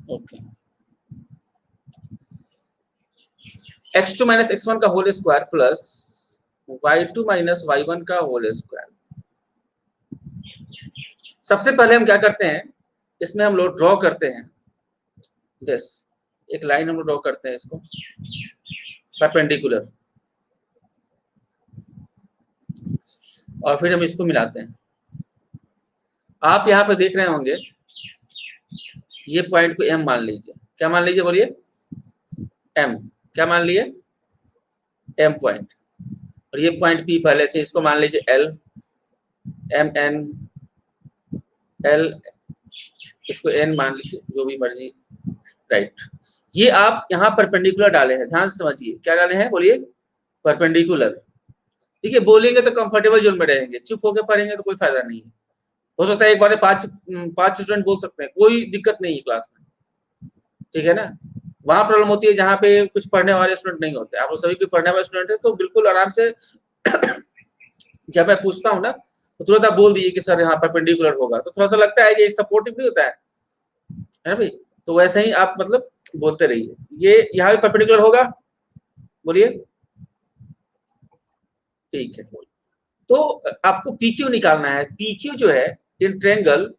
Okay, x2 minus x1 का whole square plus y2 minus y1 का whole square. सबसे पहले हम क्या करते हैं, इसमें हम लोग ड्रॉ करते हैं, यस, एक लाइन हम लोग ड्रॉ करते हैं इसको परपेंडिकुलर, और फिर हम इसको मिलाते हैं। आप यहाँ पे देख रहे होंगे, ये पॉइंट को m मान लीजिए, क्या मान लीजिए बोलिए, m, क्या मान लिए, m पॉइंट, और ये पॉइंट p पहले से, इसको मान लीजिए l, m n l, इसको n मान लीजिए, जो भी मर्जी, राइट। ये आप यहाँ परपेंडिकुलर डाले हैं, ध्यान से समझिए, क्या डाले हैं बोलिए, परपेंडिकुलर। ठीक है, बोलेंगे तो कंफर्टेबल जोन में रहेंगे, चुप होकर पढ़ेंगे तो कोई फायदा नहीं है। हो सकता है एक बार पांच स्टूडेंट बोल सकते हैं, कोई दिक्कत नहीं है क्लास में, ठीक है ना। वहां प्रॉब्लम होती है जहाँ पे कुछ पढ़ने वाले स्टूडेंट नहीं होते, आप लोग सभी कोई पढ़ने वाले स्टूडेंट है तो बिल्कुल आराम से जब मैं पूछता हूँ ना तो तुरंत आप बोल दीजिए कि सर यहाँ परपेंडिकुलर होगा, तो थोड़ा सा लगता है कि सपोर्टिव नहीं होता है ना भाई, तो वैसे ही आप मतलब बोलते रहिए, ये यहाँ भी परपेंडिकुलर होगा, बोलिए, ठीक है। तो आपको PQ निकालना है, PQ जो है in triangle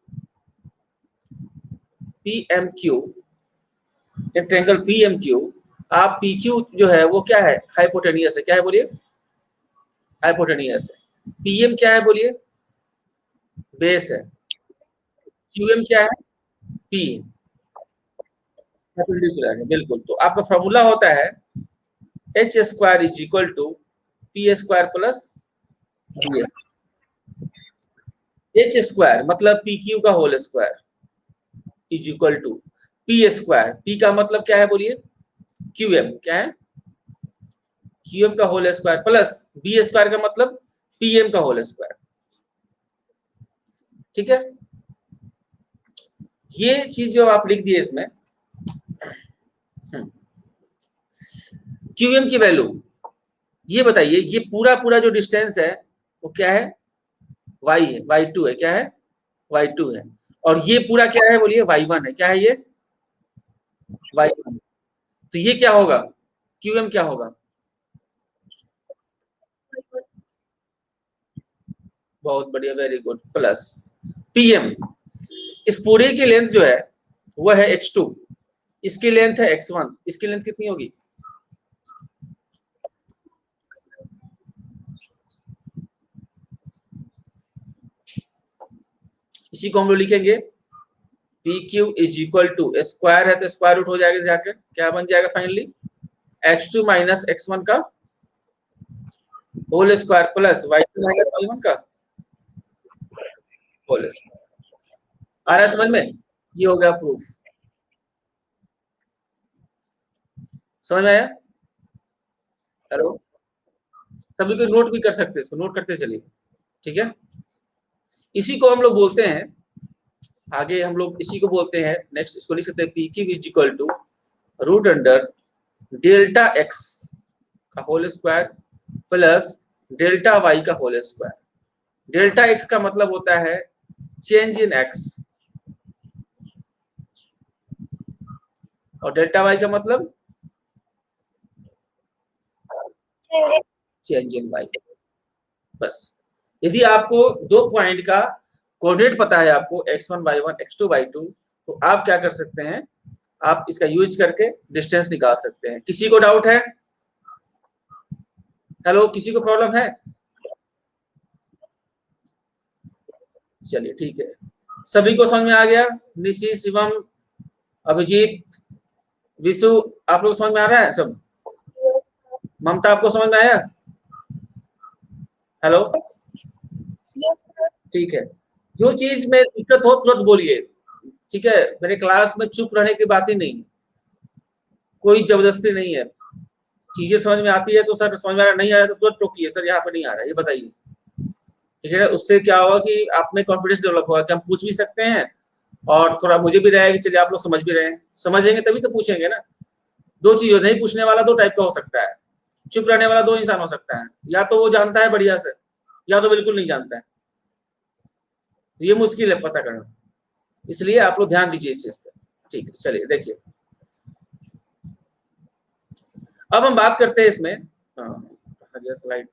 PMQ, in triangle PMQ, आप PQ जो है वो क्या है, हाइपोटेनियस है, क्या है बोलिए, हाइपोटेनियस है। PM क्या है बोलिए, बेस है। QM क्या है, P, परपेंडिकुलर है, बिल्कुल। तो आपका फॉर्मूला होता है h square is equal to P square plus B square. h square मतलब PQ का whole square is equal to P square, P का मतलब क्या है बोलिए, QM, क्या है, QM का whole square plus B square का मतलब PM का होल स्क्वायर, ठीक है। ये चीज जो आप लिख दिए इसमें, QM की वैल्यू, ये बताइए, ये पूरा पूरा जो डिस्टेंस है वो क्या है, y है, y2 है, क्या है, y2 है, और ये पूरा क्या है बोलिए, y1 है, क्या है ये, y1। तो ये क्या होगा, QM क्या होगा, बहुत बढ़िया, वेरी गुड, प्लस PM, इस पूरे की लेंथ जो है वो है x2, इसकी लेंथ है x1, इसकी लेंथ कितनी होगी, इसी को हम लोग लिखेंगे PQ is equal to, square है तो स्क्वायर रूट हो जाएगा, जाकर क्या बन जाएगा फाइनली, x2 माइनस x1 का whole square plus y2 minus y1 का होल स्क्वायर। आ रहा है समझ में, ये हो गया प्रूफ, समझ में आया, हेलो, सभी को नोट भी कर सकते हैं, इसको नोट करते चलिए, ठीक है। इसी को हम लोग बोलते हैं, आगे हम लोग इसी को बोलते हैं, नेक्स्ट इसको लिख सकते हैं PQ is equal to root under delta x का whole square plus delta y का होल स्क्वायर। डेल्टा x का मतलब होता है चेंज इन x, और डेल्टा y का मतलब चेंज इन y। बस, यदि आपको दो पॉइंट का कोऑर्डिनेट पता है, आपको x1 y1 x2 y2, तो आप क्या कर सकते हैं, आप इसका यूज करके डिस्टेंस निकाल सकते हैं। किसी को डाउट है, हेलो, किसी को प्रॉब्लम है, चलिए ठीक है, सभी को समझ में आ गया, निशी, शिवम, अभिजीत, विशु, आप लोग समझ में आ रहा है सब, ममता आपको समझ में आया, हेलो, ठीक है। जो चीज में दिक्कत हो तुरंत बोलिए, ठीक है, मेरे क्लास में चुप रहने की बात ही नहीं, कोई जबरदस्ती नहीं है, चीजें समझ में आती है तो सर समझ में आ रहा, नहीं आ रहा तो तुरंत टोकिए, सर यहाँ पे नहीं आ रहा, ये बताइए, ठीक है। उससे क्या होगा कि आप में कॉन्फिडेंस डेवलप होगा कि हम पूछ भी सकते हैं, और थोड़ा मुझे भी रहेगा कि चलिए आप लोग समझ भी रहे हैं, समझेंगे तभी तो पूछेंगे ना। दो चीज, नहीं पूछने वाला दो टाइप का हो सकता है, चुप रहने वाला दो इंसान हो सकता है, या तो वो जानता है बढ़िया से, या तो बिल्कुल नहीं जानता है, ये मुश्किल है पता करना, इसलिए आप लोग ध्यान दीजिए इस चीज पे, ठीक है, चलिए देखिए अब हम बात करते हैं इसमें, स्लाइड।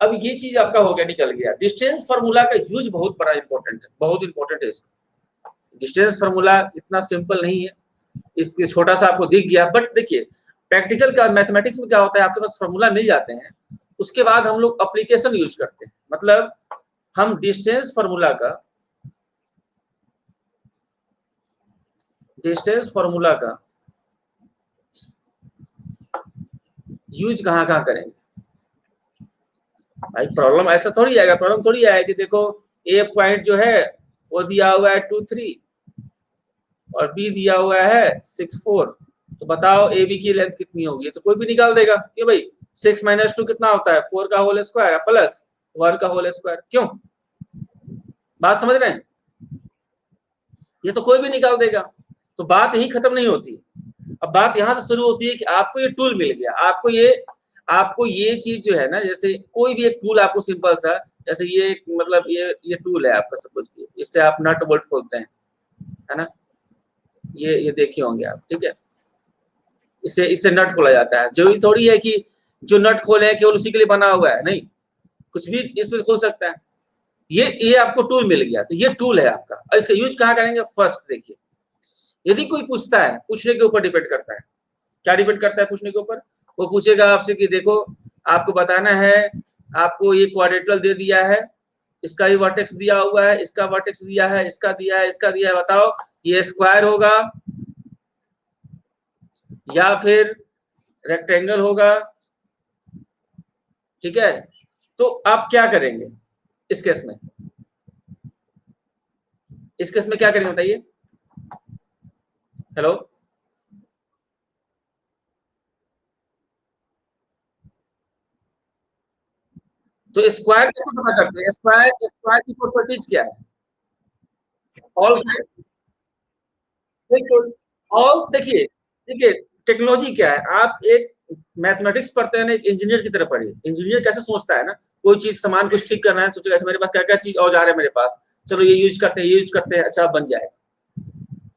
अब ये चीज आपका हो गया, निकल गया। डिस्टेंस फार्मूला का यूज बहुत बड़ा इंपॉर्टेंट है, बहुत इंपॉर्टेंट है इसका। डिस्टेंस फार्मूला इतना सिंपल नहीं है, इसके छोटा सा आपको दिख गया, बट देखिए प्रैक्टिकल का मैथमेटिक्स में क्या होता है, आपके पास फार्मूला मिल जाते हैं, उसके बाद हम लोग एप्लीकेशन यूज करते हैं। मतलब हम डिस्टेंस फार्मूला का यूज कहाँ कहाँ करेंगे। भाई प्रॉब्लम ऐसा थोड़ी आएगा, प्रॉब्लम थोड़ी आएगा कि देखो ए पॉइंट जो है वो दिया हुआ है 2 3 और बी दिया हुआ है 6 4, तो बताओ ए बी की लेंथ कितनी होगी, तो कोई भी निकाल देगा कि भाई 6 - 2 कितना होता है, 4 का होल स्क्वायर प्लस 1 का होल स्क्वायर। क्यों, बात समझ रहे हैं, ये तो कोई भी निकाल देगा। तो बात यही खत्म नहीं होती, अब बात यहां से शुरू होती है कि आपको ये टूल मिल गया, आपको ये चीज जो है ना, जैसे कोई भी एक टूल आपको सिंपल सा, जैसे ये मतलब ये टूल है आपका, सब कुछ, इससे आप नट बोल्ट खोलते हैं, है ना, ये देखे होंगे आप, ठीक है, इससे इससे नट खोला जाता है। जरूरी थोड़ी है कि जो नट खोले हैं केवल उसी के लिए बना हुआ है, नहीं, कुछ भी इसमें खोल सकता है। ये आपको टूल मिल गया, तो ये टूल है आपका, और इसका यूज कहाँ करेंगे। फर्स्ट देखिए, यदि कोई पूछता है, पूछने के ऊपर डिपेंड करता है, क्या डिपेंड करता है पूछने के ऊपर, वो पूछेगा आपसे कि देखो आपको बताना है, आपको ये क्वाड्रेटरल दे दिया है, इसका भी वर्टेक्स दिया हुआ है, इसका वर्टेक्स दिया है, इसका दिया है, इसका दिया है, बताओ ये स्क्वायर होगा या फिर रेक्टेंगल होगा, ठीक है। तो आप क्या करेंगे इस केस में, इस केस में क्या करेंगे बताइए। हेलो, तो स्क्वायर कैसे पता करते हैं, स्क्वायर स्क्वायर की प्रॉपर्टीज क्या है, ऑल साइड, बिल्कुल, ऑल, देखिए देखिए टेक्नोलॉजी क्या है, आप एक मैथमेटिक्स पढ़ते हैं ना, एक इंजीनियर की तरह पढ़िए। इंजीनियर कैसे सोचता है ना, कोई चीज सामान कुछ ठीक करना है, सोचेगा मेरे पास क्या क्या चीज औजार है मेरे पास, चलो ये यूज करते हैं, ये यूज करते हैं, अच्छा बन जाए,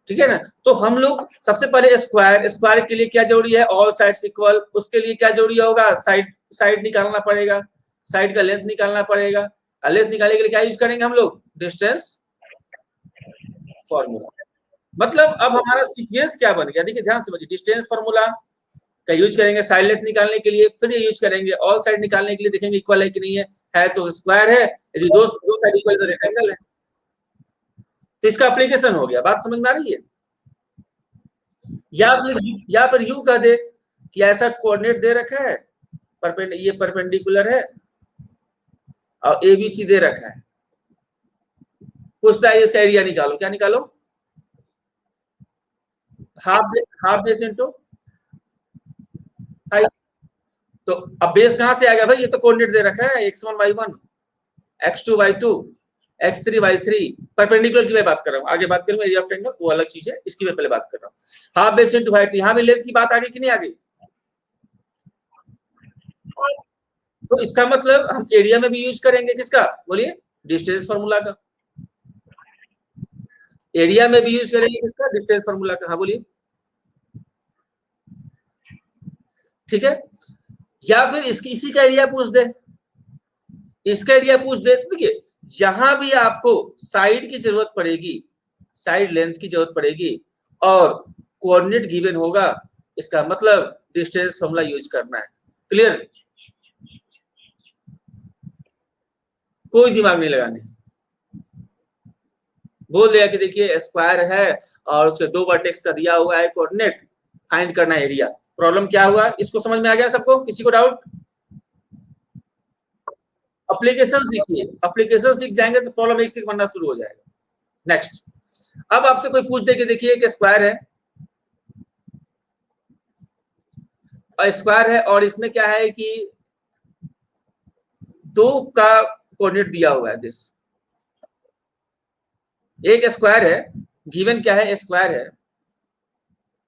ठीक है ना। तो हम लोग सबसे पहले स्क्वायर, स्क्वायर के लिए क्या जरूरी है, ऑल साइड्स इक्वल, उसके लिए क्या जरूरी होगा, साइड साइड निकालना पड़ेगा, साइड का लेंथ निकालना पड़ेगा, लेंथ निकालने के लिए क्या यूज करेंगे हम लोग, डिस्टेंस फॉर्मूला। मतलब अब हमारा सीक्वेंस क्या बन गया, देखिए ध्यान से समझिए, डिस्टेंस फार्मूला का यूज करेंगे साइड लेंथ निकालने के लिए, फिर ये यूज करेंगे ऑल साइड निकालने के लिए, देखेंगे इक्वल है कि नहीं है तो स्क्वायर है, यदि दो साइड इक्वल तो रेक्टेंगल है। तो इसका एप्लीकेशन हो गया, बात समझ में आ रही है। या फिर यू कह दे कि ऐसा कोऑर्डिनेट दे रखा है, ये परपेंडिकुलर है और ए बी सी दे रखा है, पूछता है इसका एरिया निकालो, क्या निकालो, हाफ बेस इंटू हाइट। तो अब बेस कहां से आ गया भाई, ये तो कोऑर्डिनेट दे रखा है x1 y1 x2 y2 x3 y3, perpendicular की मैं बात कर रहा हूँ, आगे बात करूंगा एरिया ऑफ ट्रायंगल वो अलग चीज है, इसकी मैं पहले बात कर रहा हूँ। हाफ बेस इंटू हाइट, यहाँ भी लेंथ की बात आ गई कि नहीं आ गई। तो इसका मतलब हम एरिया में भी यूज करेंगे किसका, बोलिए, डिस्टेंस फार्मूला का। एरिया में भी यूज करेंगे किसका, डिस्टेंस फार्मूला का, हाँ बोलिए, ठीक है। या फिर इसकी इसी का एरिया पूछ दे, इसका एरिया पूछ दे, देखिए जहां भी आपको साइड की जरूरत पड़ेगी, साइड लेंथ की जरूरत पड़ेगी और कोऑर्डिनेट गिवन होगा, इसका मतलब डिस्टेंस फार्मूला यूज करना है। क्लियर, कोई दिमाग नहीं लगाने, बोल दिया कि देखिए स्क्वायर है और उसके दो वर्टेक्स का दिया हुआ है कोऑर्डिनेट, फाइंड करना है एरिया। प्रॉब्लम क्या हुआ, इसको समझ में आ गया सबको, किसी को डाउट। एप्लीकेशन सीखिए, एप्लीकेशन सीख जाएंगे तो प्रॉब्लम एक से बनना शुरू हो जाएगा। नेक्स्ट, अब आपसे कोई पूछ दे कि देखिए एक स्क्वायर है, और स्क्वायर है और इसमें क्या है कि दो का कोऑर्डिनेट दिया हुआ है, दिस एक स्क्वायर है, गिवन क्या है, स्क्वायर है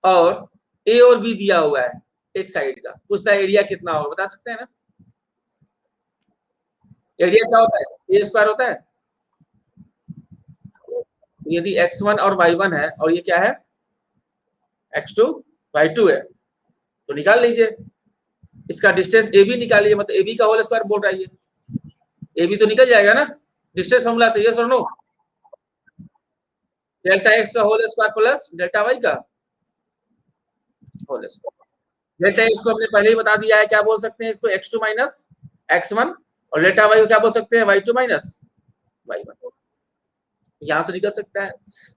और ए और बी दिया हुआ है एक साइड का, पूछता है एरिया कितना होगा, बता सकते हैं ना। एरिया क्या होता है, ए स्क्वायर होता है, यदि x1 और y1 है और ये क्या है x2 y2 है तो निकाल लीजिए इसका डिस्टेंस AB निकालिए, मतलब AB का होल स्क्वायर बोल रहा है ये AB तो निकल जाएगा ना डिस्टेंस फॉर्मूला से, यस और नो? डेल्टा x का whole square plus delta y का होल स्क्वायर। डेल्टा x को हमने पहले ही बता दिया है, क्या बोल सकते हैं इसको x2 माइनस x1, और डेल्टा y को क्या बोल सकते हैं y2 माइनस y1। यहां से निकल सकता है।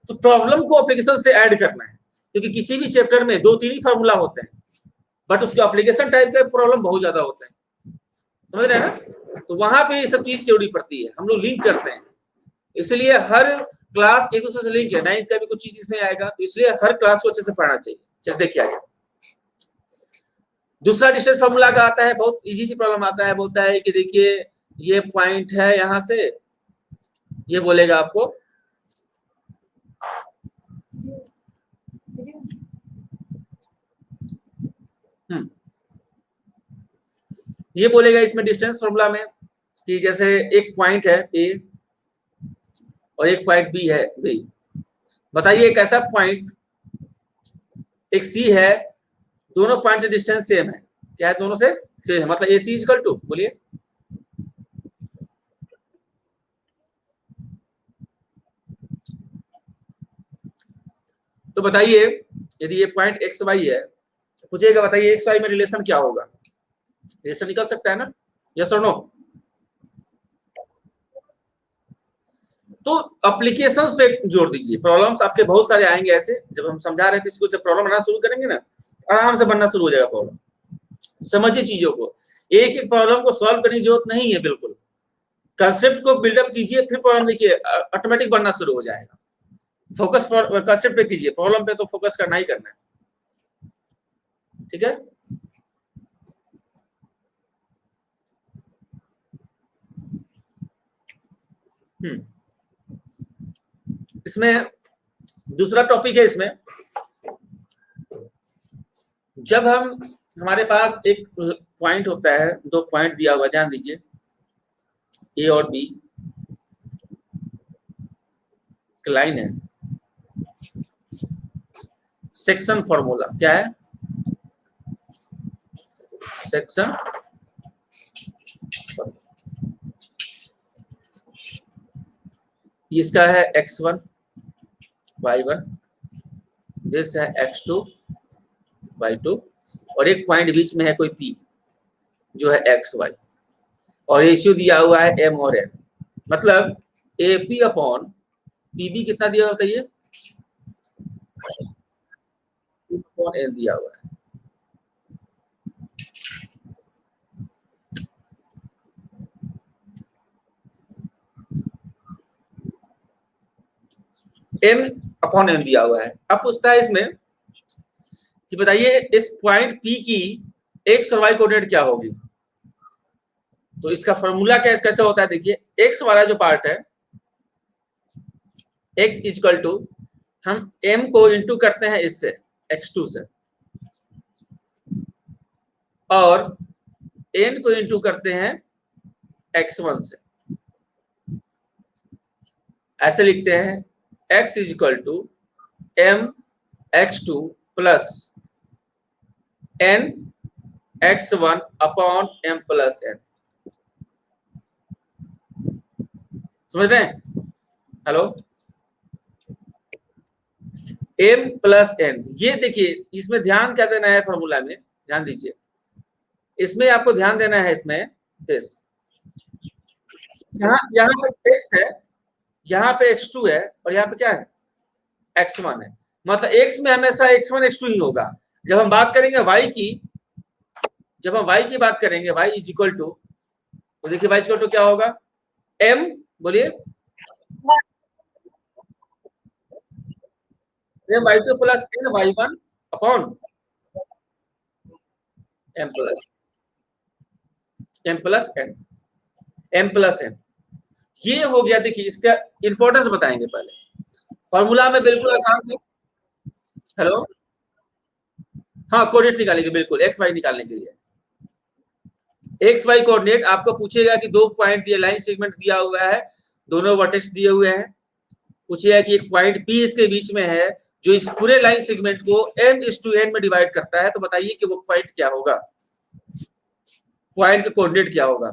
तो प्रॉब्लम को एप्लीकेशन से ऐड करना है, क्योंकि किसी भी चैप्टर में 2-3 ही फार्मूला होते हैं, बट उसके एप्लीकेशन टाइप के प्रॉब्लम बहुत ज्यादा होते हैं, समझ रहे हैं ना? तो वहां पे ये सब चीज जरूरी पड़ती है, हम लोग लिंक करते हैं, इसलिए हर क्लास एक दूसरे से लिंक है। 9th का भी कुछ चीज इसमें आएगा, तो इसलिए हर क्लास को अच्छे से पढ़ना चाहिए। चलिए देखिए आगे दूसरा डिस्टेंस फार्मूला का आता है, बहुत इजी प्रॉब्लम आता है। बोलता है कि देखिए ये पॉइंट है, यहां से ये बोलेगा आपको ये बोलेगा इसमें डिस्टेंस फार्मूला में कि जैसे एक पॉइंट है ए और एक पॉइंट बी है बी। बताइए एक ऐसा पॉइंट एक सी है, दोनों पॉइंट से डिस्टेंस सेम है, क्या है दोनों से सेम है, मतलब ए सी इक्वल टू, बोलिए तो बताइए यदि ये पॉइंट एक्स वाई है, पूछिएगा बताइए एक्स वाई में रिलेशन क्या होगा, रिलेशन निकल सकता है ना, यस और नो? तो एप्लीकेशंस पे जोड़ दीजिए, प्रॉब्लम्स आपके बहुत सारे आएंगे ऐसे, जब हम समझा रहे थे इसको, जब प्रॉब्लम बनाना शुरू करेंगे ना आराम से बनना शुरू हो जाएगा प्रॉब्लम। समझिए चीजों को, एक एक प्रॉब्लम को सॉल्व करने की जरूरत नहीं है, बिल्कुल कंसेप्ट को बिल्डअप कीजिए, फिर प्रॉब्लम देखिए ऑटोमेटिक बनना शुरू हो जाएगा। फोकस कंसेप्ट पे कीजिए, प्रॉब्लम पे तो फोकस करना ही करना है, ठीक है? इसमें दूसरा टॉपिक है, इसमें जब हम हमारे पास एक पॉइंट होता है, 2 पॉइंट दिया हुआ, ध्यान दीजिए ए और बी लाइन है, सेक्शन फॉर्मूला क्या है, सेक्शन इसका है x1 y1, दिस है x2 y2, और एक पॉइंट बीच में है कोई p जो है xy, और रेशियो दिया हुआ है m और n, मतलब AP अपॉन PB कितना दिया होता है, ये अपॉन n दिया हुआ है। m अपॉन n दिया हुआ है। अब पूछता है इसमें कि बताइए इस पॉइंट P की x और y कोऑर्डिनेट क्या होगी। तो इसका फॉर्मूला कैसे होता है, देखिए x वाला जो पार्ट है, x इक्वल टू हम m को इंटू करते हैं इससे x2 से, और n को इंटू करते हैं x1 से। ऐसे लिखते हैं x equal to m x2 प्लस n x1 upon m plus n। समझ रहे हैं? हेलो, m प्लस n, ये देखिए इसमें ध्यान क्या देना है, फॉर्मूला में ध्यान दीजिए, इसमें आपको ध्यान देना है, इसमें दिस यहाँ पे x है, यहाँ पे x2 है, और यहाँ पे क्या है x1 है, मतलब x में हमेशा x1 x2 ही होगा। जब हम बात करेंगे y की, जब हम y की बात करेंगे, y इज इक्वल टू, तो देखिए y इक्वल टू क्या होगा, m, बोलिए m y2 plus n y1 upon m plus n, m plus n, ये हो गया। देखिए इसका इंपॉर्टेंस बताएंगे पहले, फॉर्मूला में बिल्कुल आसान है। हेलो, हाँ कोऑर्डिनेट निकालेंगे, बिल्कुल एक्स वाई निकालने के लिए। एक्स वाई कोऑर्डिनेट आपको पूछेगा कि 2 पॉइंट दिए, लाइन सेगमेंट दिया हुआ है, दोनों वर्टेक्स दिए हुए हैं, पूछिए कि एक पॉइंट P इसके बीच में है जो इस पूरे लाइन सेगमेंट को m/n में डिवाइड करता है, तो बताइए कि वो पॉइंट क्या होगा, पॉइंट का कोऑर्डिनेट क्या होगा।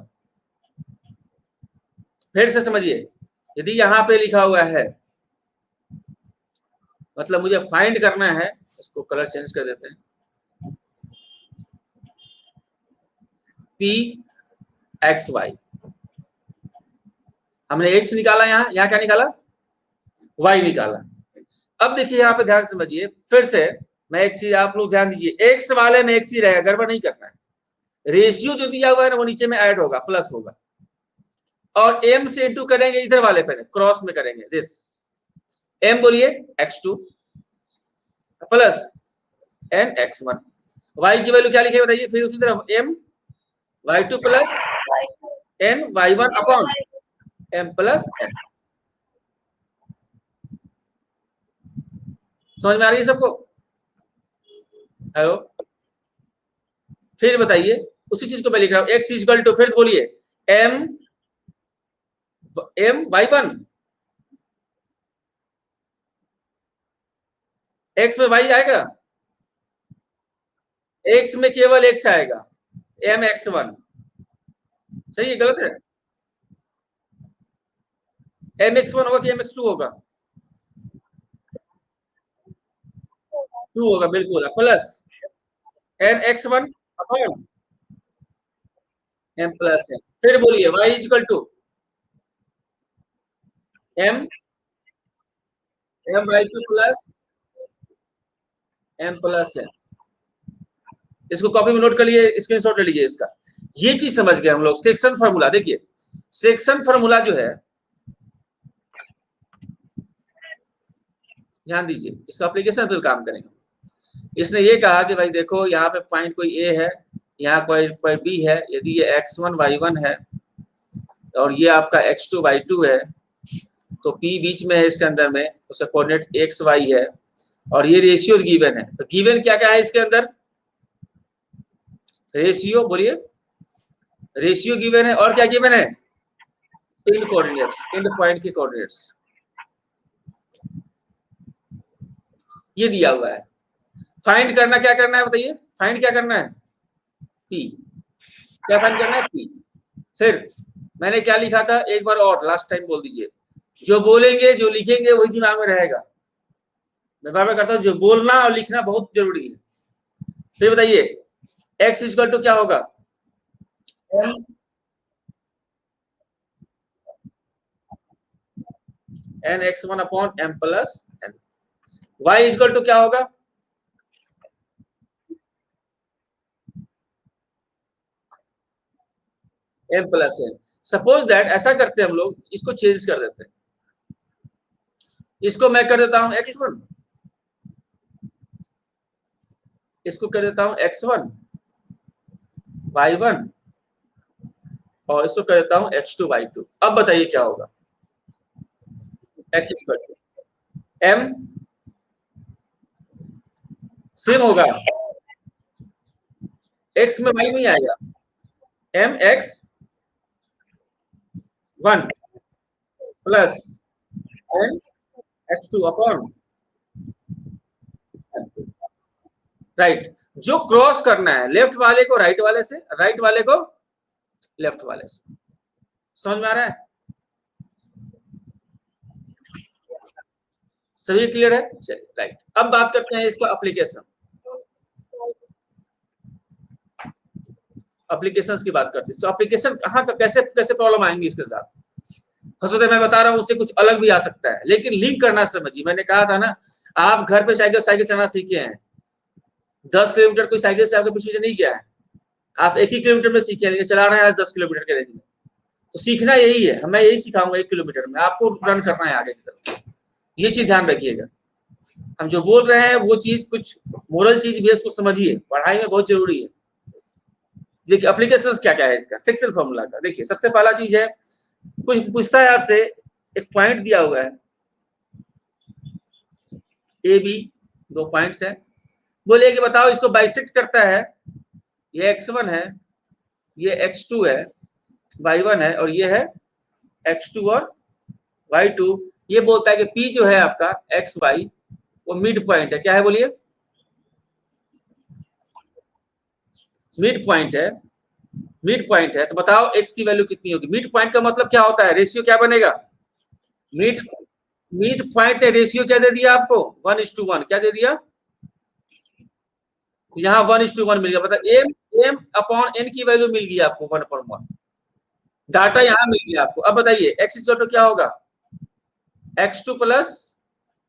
फिर से समझिए, यदि यहाँ पे लिखा हुआ है, मतलब मुझे फाइंड करना है, इसको कलर चेंज कर देते हैं, P(x,y), हमने x निकाला, यहाँ क्या निकाला, y निकाला। अब देखिए यहाँ पे ध्यान से समझिए, फिर से मैं एक चीज आप लोग ध्यान दीजिए, x वाले में x ही रहेगा, गड़बड़ नहीं करना है। रेशियो जो दिया हुआ है ना वो नीचे में ऐड होगा, प्लस होगा, और m से इंटू करेंगे इधर वाले पे, क्रॉस में करेंगे दिस, m बोलिए x2 प्लस n x1, y की वैल्यू क्या लिखे बताइए, फिर उसी तरह m y2 plus n y1 upon m plus n। समझ में आ रही है सबको? हेलो, फिर बताइए, उसी चीज को मैं लिख रहा हूं, x इक्वल टू, फिर बोलिए m y1, x में y आएगा, x में केवल x आएगा, mx1, सही है गलत है, mx1 होगा कि mx2 होगा, 2 होगा बिल्कुल, plus nx1 upon m plus n। फिर बोलिए y equal to m my2 plus m plus n। इसको कॉपी में नोट कर लिए, स्क्रीनशॉट ले लीजिए इसका। ये चीज समझ गए हम लोग, सेक्शन फार्मूला। देखिए सेक्शन फार्मूला जो है, ध्यान दीजिए, इसका एप्लीकेशन पर काम करेंगे। इसने ये कहा कि भाई देखो यहाँ पे पॉइंट कोई ए है, यहाँ कोई बी है, यदि ये x1 y1 है और ये आपका x2 y2 है, तो p बीच में है इसके अंदर में, उसका कोऑर्डिनेट x y है, और ये रेशियो गिवन है। तो गिवन क्या क्या है इसके अंदर, रेशियो बोलिए, रेशियो गिवन है, और क्या गिवन है, एंड कोऑर्डिनेट्स, एंड पॉइंट के कोऑर्डिनेट्स ये दिया हुआ है। फाइंड करना, क्या करना है बताइए, फाइंड क्या करना है, p, क्या फाइंड करना है, p। फिर मैंने क्या लिखा था, एक बार और लास्ट टाइम बोल दीजिए, जो बोलेंगे जो लिखेंगे वही दिमाग में रहेगा। मैं बार बार करता हूँ, जो बोलना और लिखना बहुत जरूरी है। फिर बताइए x इक्वल टू क्या होगा, n x1 upon m plus n। y equal to क्या होगा, m plus n। Suppose that ऐसा करते हैं हम लोग, इसको चेंज कर देते हैं, इसको मैं कर देता हूं x1, इसको कर देता हूं x1 y1, और इसको कर देता हूं x2 y2। अब बताइए क्या होगा, x equal to m same होगा, x में y नहीं आएगा, m x1 plus n x2 upon, right. जो क्रॉस करना है लेफ्ट वाले को राइट वाले से, राइट वाले को लेफ्ट वाले से। समझ में आ रहा है, सभी क्लियर है, चलिए राइट। अब बात करते हैं इसका एप्लीकेशन, एप्लीकेशंस की बात करते हैं। तो एप्लीकेशन कहाँ का, कैसे कैसे प्रॉब्लम आएंगी इसके साथ, हो सकता है मैं बता रहा हूँ उससे कुछ अलग भी आ सकता है, लेकिन लिंक करना समझिए। मैंने कहा था ना, आप घर पे साइकिल चलाना सीखे हैं, 10 किलोमीटर कोई साइकिल से आपके पीछे नहीं गया है, आप 1 ही किलोमीटर में सीखे हैं, लेकिन चला रहे हैं आज 10 किलोमीटर के रेंज में। तो सीखना यही है, मैं यही सिखाऊंगा, 1 किलोमीटर में आपको रन करना है आगे की तरफ। ये चीज ध्यान रखिएगा, हम जो बोल रहे हैं वो चीज कुछ मोरल चीज भी है, उसको समझिए, पढ़ाई में बहुत जरूरी है। देखिए एप्लीकेशंस क्या क्या है इसका, सेक्शन फार्मूला का। देखिए सबसे पहला चीज है, कुछ पूछता है आपसे, एक पॉइंट दिया हुआ है ए बी, 2 पॉइंट्स है, बोलिए कि बताओ इसको बाइसेक्ट करता है, ये x1 है, ये x2 है, y1 है, और ये है x2 और y2, ये बोलता है कि P जो है आपका एक्स वाई वो मिड पॉइंट है। क्या है बोलिए? मिड पॉइंट है। मिड पॉइंट है तो बताओ x की वैल्यू कितनी होगी? मिड पॉइंट का मतलब क्या होता है? रेशियो क्या बनेगा? मिड मिड पॉइंट है, रेशियो क्या दे दिया आपको? 1:1। क्या दे दिया? यहाँ 1:1 मिल गया। मतलब एम अपॉन एन की वैल्यू मिल गई आपको 1/1। डाटा यहाँ मिल गया आपको। अब बताइए x इक्वल टू क्या होगा? x2 plus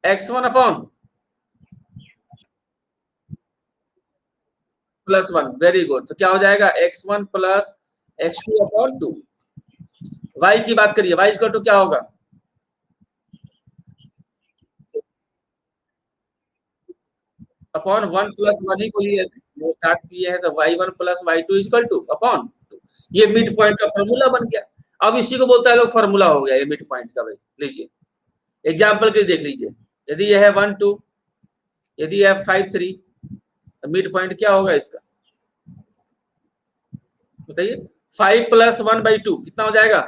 x1 upon +1। Very good. तो क्या हो जाएगा? x1 plus x2 upon 2। y की बात करिए, y इक्वल टू क्या होगा? अपॉन 1 प्लस 1 ही बोलिए, स्टार्ट किए हैं तो y1 plus y2 equal two upon 2। ये मिड पॉइंट का फॉर्मूला बन गया। अब इसी को बोलता है लोग फॉर्मूला हो गया ये मिड पॉइंट का। भाई लीजिए एग्जांपल के लिए देख लीजिए। यदि यह है 1 2, यदि यह 5 3, तो मिड पॉइंट क्या होगा इसका? बताइए। 5 प्लस 1/2 कितना हो जाएगा?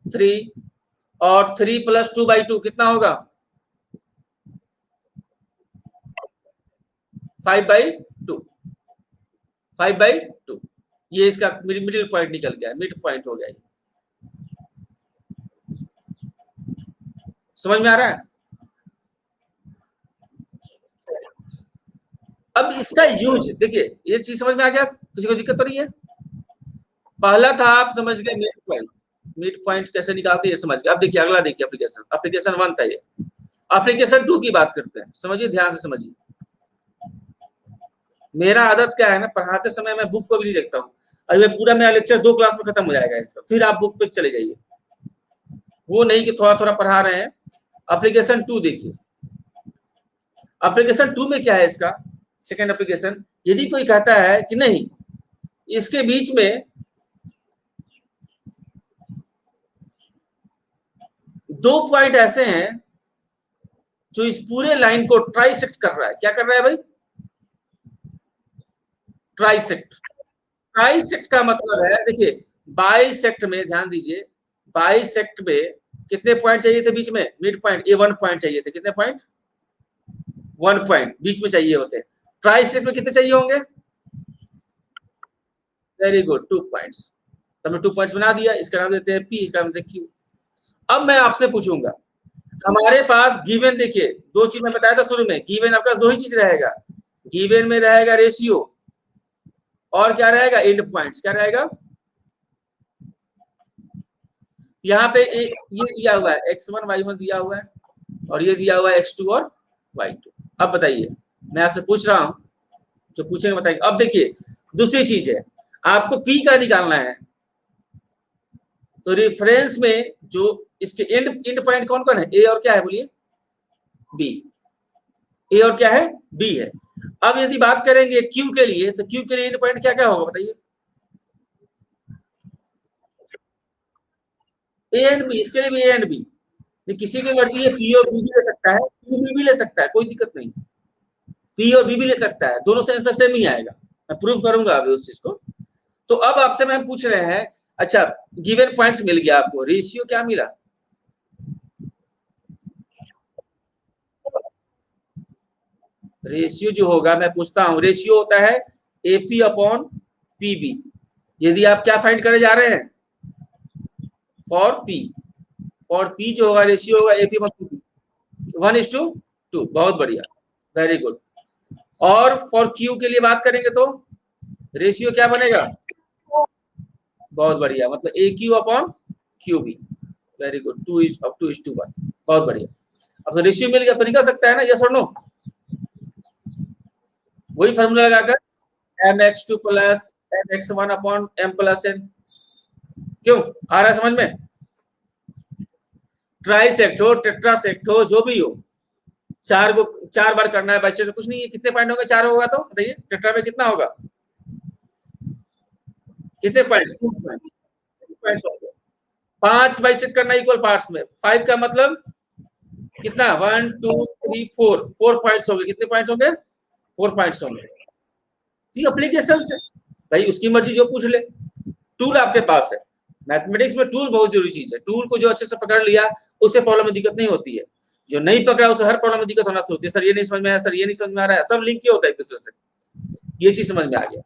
3। और 3 प्लस 2/2 कितना होगा? 5/2। 5/2। ये इसका मिडिल पॉइंट निकल गया, मिड पॉइंट हो गया। समझ में आ रहा है? अब इसका यूज देखिए, ये चीज समझ में आ गया? किसी को दिक्कत तो नहीं है? पहला था आप समझ गए मिड पॉइंट। मिड पॉइंट कैसे निकालते हैं समझ गए। अब देखिए अगला देखिए, एप्लीकेशन एप्लीकेशन 1 था ये। एप्लीकेशन 2 की बात करते हैं। समझिए, ध्यान से समझिए। मेरा आदत क्या है ना, पढ़ाते समय मैं बुक को भी नहीं देखता हूँ। अभी पूरा मेरा लेक्चर 2 क्लास में खत्म हो जाएगा इसका, फिर आप बुक पे चले जाइए। वो नहीं कि थोड़ा थोड़ा पढ़ा रहे हैं। एप्लीकेशन 2 देखिए। एप्लीकेशन 2 में क्या है इसका? सेकेंड एप्लीकेशन, यदि कोई कहता है कि नहीं इसके बीच में दो पॉइंट ऐसे हैं जो इस पूरे लाइन को ट्राइसेक्ट कर रहा है। क्या कर रहा है भाई? ट्राइसेक्ट। ट्राइसेक्ट का मतलब है, देखिए बाइसेक्ट में ध्यान दीजिए, बाइसेक्ट में कितने पॉइंट चाहिए थे बीच में? मिड पॉइंट ये 1 पॉइंट चाहिए थे। कितने पॉइंट? 1 पॉइंट बीच में चाहिए होते। ट्राइसेक्ट में कितने चाहिए होंगे? Very good, 2 points. तो हमने 2 पॉइंट्स बना दिया। इसका नाम देते हैं पी, इसका नाम देते हैं क्यू। अब मैं आपसे पूछूंगा, हमारे पास गिवन देखिए दो चीज मैं बताया था शुरू में। गिवन आपके पास दो ही चीज रहेगा। गिवन में रहेगा रेशियो, और क्या रहेगा? And points. क्या रहेगा? यहाँ पे ये दिया हुआ है x1 y1 दिया हुआ है, और ये दिया हुआ है x2 और y2। अब बताइए, मैं आपसे पूछ रहा हूं, जो पूछेंगे बताइए। अब देखिए दूसरी चीज है, आपको p का निकालना है। तो रेफरेंस में जो इसके एंड एंड पॉइंट कौन कौन है? ए और क्या है बोलिए? बी। ए और क्या है? बी है। अब यदि बात करेंगे क्यू के लिए, तो क्यू के लिए एंड पॉइंट क्या क्या होगा बताइए? A and B. इसके लिए भी ए एंड बी। किसी की मर्जी है, पी और बी भी ले सकता है, पी बी भी ले सकता है, कोई दिक्कत नहीं। पी और बी भी ले सकता है, दोनों से आंसर सेम ही आएगा। मैं प्रूव करूंगा अभी उस चीज को। तो अब आपसे मैं पूछ रहे हैं, अच्छा गिवन पॉइंट्स मिल गया आपको, रेशियो क्या मिला? रेशियो जो होगा, मैं पूछता हूं, रेशियो होता है एपी अपॉन पीबी। यदि आप क्या फाइंड करने जा रहे हैं? For P. फॉर पी जो होगा रेशियो होगा एपी अपॉन पीबी 1:2। बहुत बढ़िया, वेरी गुड। और फॉर क्यू के लिए बात करेंगे तो रेशियो क्या बनेगा? बहुत बढ़िया, मतलब A Q upon Q B. Very good, 2:1। बहुत बढ़िया। अब तो रेशियो मिल गया तो निकल सकता है ना, यस और नो? वही फॉर्मूला लगाकर mx2 plus mx1 upon m plus n। क्यों आ रहा है समझ में? ट्राइसेक्ट हो, टेट्रासेक्ट हो, जो भी हो, चार को 4 बार करना है। बच्चे तो कुछ नहीं है। कितने पॉइंट होंगे? 4 होगा तो बताइए टेट्रा में कितना होगा? कितने पॉइंट? 2 पॉइंट्स होंगे। 5 बाइसेक्ट करना इक्वल पार्ट्स में। 5 का मतलब कितना? 1 2 3 4, 4 पॉइंट्स होंगे। कितने पॉइंट्स होंगे? 4 पॉइंट्स होंगे। एप्लीकेशन से भाई उसकी मर्जी जो पूछ ले, टूल आपके पास है। मैथमेटिक्स में टूल बहुत जरूरी चीज है। टूल को जो अच्छे से पकड़ लिया उसे प्रॉब्लम में दिक्कत नहीं होती है, जो नहीं पकड़ा उसे हर प्रॉब्लम में दिक्कत होना शुरू होती है। सर ये नहीं समझ में आया, सर ये नहीं समझ में आ रहा है, सब लिंक क्यों होता है एक दूसरे से। ये चीज समझ में आ गया,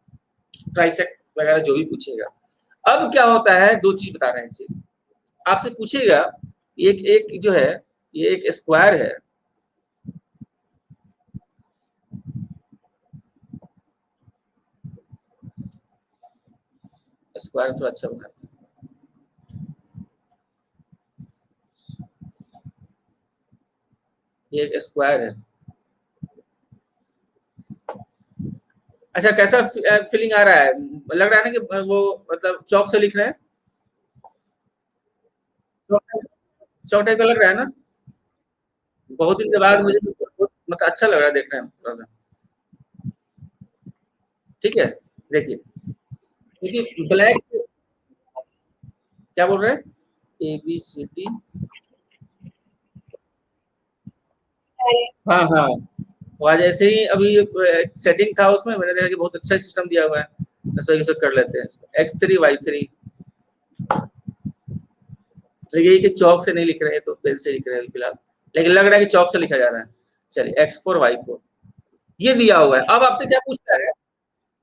ट्राइसेक्ट वगैरह जो भी पूछेगा। अब क्या होता है, दो चीज बता रहे हैं, आपसे पूछेगा एक एक जो है, ये एक स्क्वायर है, स्क्वायर थोड़ा अच्छा बना, ये एक स्क्वायर है। अच्छा कैसा फीलिंग आ रहा है, लग रहा है ना कि वो मतलब चौक से लिख रहे हैं, चौक टाइप का लग रहा है ना। बहुत दिन के बाद मुझे तो मतलब अच्छा लग रहा है देखने में थोड़ा सा। ठीक है, देखिए देखिए ब्लैक, क्या बोल रहे हैं, ए बी सी डी, हाँ हाँ, वहाँ जैसे ही अभी सेटिंग था उसमें मैंने देखा कि बहुत अच्छा सिस्टम दिया हुआ है, ऐसा कर लेते हैं इसको x3 y3। लेकिन ये कि चौक से नहीं लिख रहे हैं तो पेन से लिख रहे हैं फिलहाल, लेकिन लग रहा है कि चौक से लिखा जा रहा है। चलिए x4 y4 ये दिया हुआ है। अब आपसे क्या पूछता है,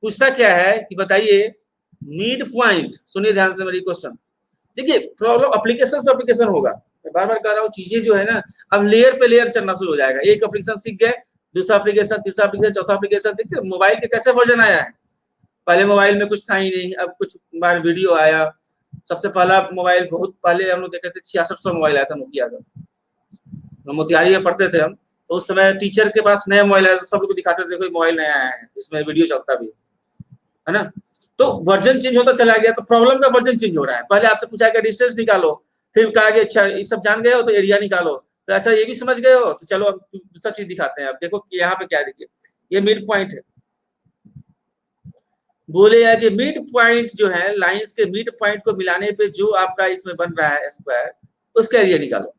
पूछता क्या है कि बताइए मिड पॉइंट, सुनिए ध्यान से मेरी क्वेश्चन। देखिए प्रॉब्लम एप्लीकेशन पे एप्लीकेशन होगा, मैं बार बार कह रहा हूँ, चीजें जो है ना अब लेयर पे लेयर चलना शुरू हो जाएगा। एक एप्लीकेशन सीख गए, दूसरा एप्लीकेशन, तीसरा एप्लीकेशन, चौथा एप्लीकेशन। देखिए मोबाइल के कैसे वर्जन आया है, पहले मोबाइल में कुछ था ही नहीं, अब कुछ बार वीडियो आया। सबसे पहला मोबाइल बहुत पहले हम लोग देखे थे, 6600 मोबाइल आया था नोकिया का, मोतिहारी में पढ़ते थे हम, तो उस समय टीचर के पास नया मोबाइल आया, तो सब लोग दिखाते थे कोई मोबाइल नया आया है जिसमें वीडियो चलता भी है ना। तो वर्जन चेंज होता चला गया, तो प्रॉब्लम का वर्जन चेंज हो रहा है। पहले आपसे पूछा कि डिस्टेंस निकालो, फिर कहा कि अच्छा ये सब जान गए हो तो एरिया निकालो, तो ऐसा ये भी समझ गए हो तो चलो अब दूसरा चीज दिखाते हैं। अब देखो कि यहाँ पे क्या देखिए, ये मिड पॉइंट है, बोले है कि मिड पॉइंट जो है, लाइंस के मिड पॉइंट को मिलाने पे जो आपका इसमें बन रहा है स्क्वायर, उसका एरिया निकालो।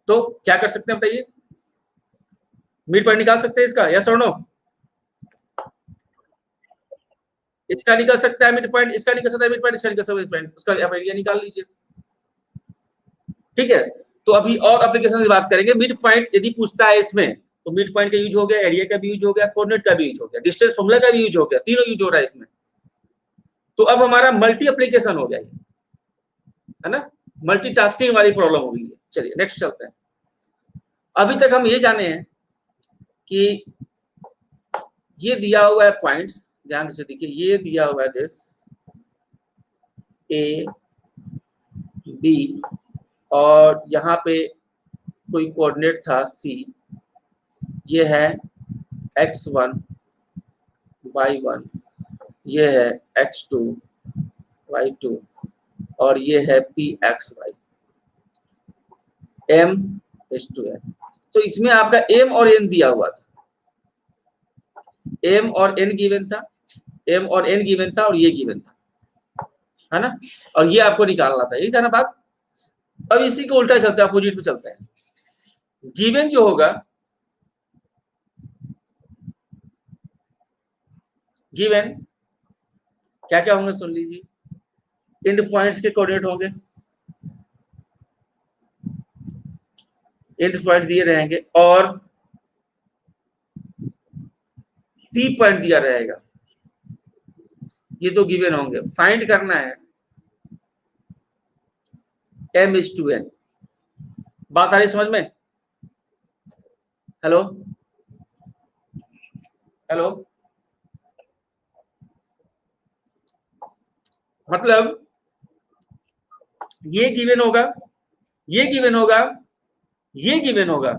तो क्या कर सकते हैं बताइए, मिड पॉइंट निकाल सकते हैं इसका, यस और नो। इसका निकल सकता है मिड पॉइंट, इसका निकल सकता है मिड पॉइंट, इसका निकल सकता है मिड पॉइंट, उसका आप एरिया निकाल लीजिए। ठीक है, तो अभी और एप्लीकेशन की बात करेंगे। मिड पॉइंट यदि पूछता है इसमें, तो मिड पॉइंट का यूज हो गया, एरिया का भी यूज हो गया, कोऑर्डिनेट का भी यूज हो गया, डिस्टेंस फॉर्मूला का भी यूज हो गया, तीनों यूज हो रहा है इसमें। तो अब हमारा मल्टी एप्लीकेशन हो गया है ना, मल्टीटास्किंग वाली प्रॉब्लम हो गई है। चलिए नेक्स्ट चलते हैं। अभी तक हम ये जाने हैं कि ये दिया हुआ है पॉइंट्स, ध्यान से देखिए, ये दिया हुआ है दिस ए बी, और यहाँ पे कोई कोऑर्डिनेट था सी, ये है x1 y1, ये है x2 y2, और ये है pxy, m is to n। तो इसमें आपका m और n दिया हुआ था, m और n गिवन था, m और n गिवन था, और ये गिवन था, है ना, और ये आपको निकालना था, यही था ना बात। अब इसी को उल्टा चलते हैं, अपोजिट पे चलते हैं। गिवन जो होगा, गिवन क्या क्या होंगे सुन लीजिए, एंड पॉइंट्स के कोऑर्डिनेट होंगे, एंड पॉइंट दिए रहेंगे, और पी पॉइंट दिया रहेगा, ये तो गिवन होंगे। फाइंड करना है m is to n। बात आ रही समझ में, हेलो हेलो, मतलब ये गिवन होगा, ये गिवन होगा, ये गिवन होगा,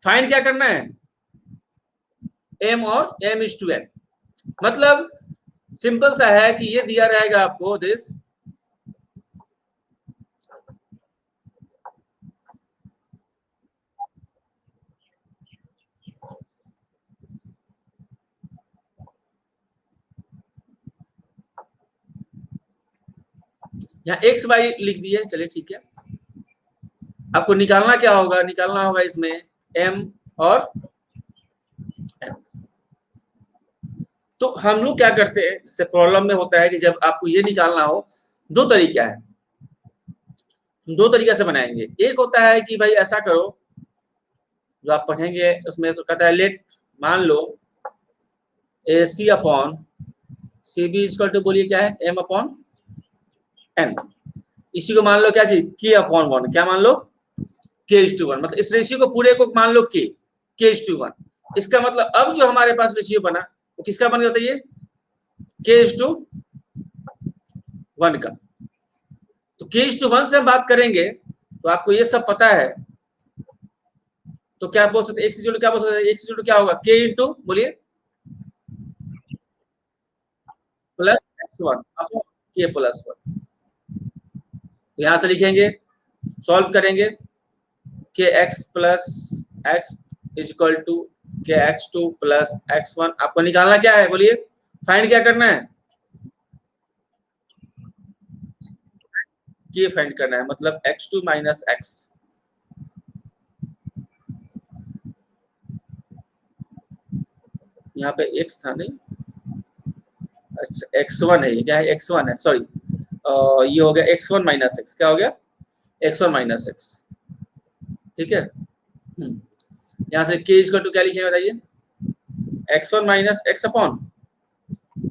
फाइंड क्या करना है, m और m is to n। मतलब सिंपल सा है कि ये दिया रहेगा आपको दिस, यहाँ एक्स वाई लिख दिए, चलिए ठीक है। आपको निकालना क्या होगा, निकालना होगा इसमें m और n। तो हम लोग क्या करते हैं, जैसे प्रॉब्लम में होता है कि जब आपको ये निकालना हो, दो तरीका है, दो तरीके से बनाएंगे। एक होता है कि भाई ऐसा करो, जो आप पढ़ेंगे उसमें तो कहता है लेट, मान लो A C upon C B equal to, बोलिए क्या है, एम अपॉन एन। इसी को मान लो क्या चीज, के अपॉन वन, क्या मान लो, के इज टू वन। मतलब इस रेशियो को पूरे को मान लो के इज टू वन। इसका मतलब अब जो हमारे पास रेशियो बना वो किसका बन गया, बताइए, के इज टू वन का। तो के इज टू वन से हम बात करेंगे तो आपको ये सब पता है, तो क्या बोल सकते, एक्स इक्वल टू क्या बोल सकते हैं, एक्स इक्वल टू क्या होगा, के इंटू, बोलिए, plus x one upon k plus one. यहां से लिखेंगे, सॉल्व करेंगे, k x plus x is equal to k x two plus x one. आपको निकालना क्या है, बोलिए, फाइंड क्या करना है, के फाइंड करना है, मतलब एक्स टू माइनस एक्स। यहाँ पे एक्स था नहीं, अच्छा एक्स वन है, ये क्या है, एक्स वन है, सॉरी, ये हो गया एक्स वन माइनस एक्स, क्या हो गया, एक्स वन माइनस एक्स, ठीक है। यहाँ से के इज टू क्या लिखेंगे, बताइए, x one minus x upon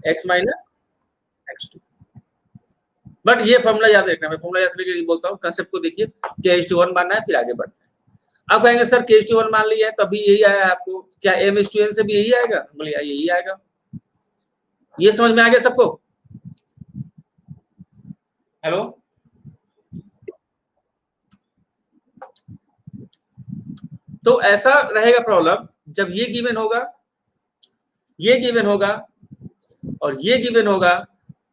x minus x two. But ये फॉर्मूला याद रखना, मैं फॉर्मूला याद रखने के लिए बोलता हूँ, कंसेप्ट को देखिए, के इज टू वन मानना है, फिर आगे बढ़ना है। अब कहेंगे सर के इज टू वन मान लिया है तभी यही आया आपको, क्या एम इज टू एन से भी यही आएगा, बोलिए यही आएगा। ये समझ में आ गया सबको, हेलो। तो ऐसा रहेगा प्रॉब्लम, जब ये गिवन होगा, ये गिवन होगा और ये गिवन होगा,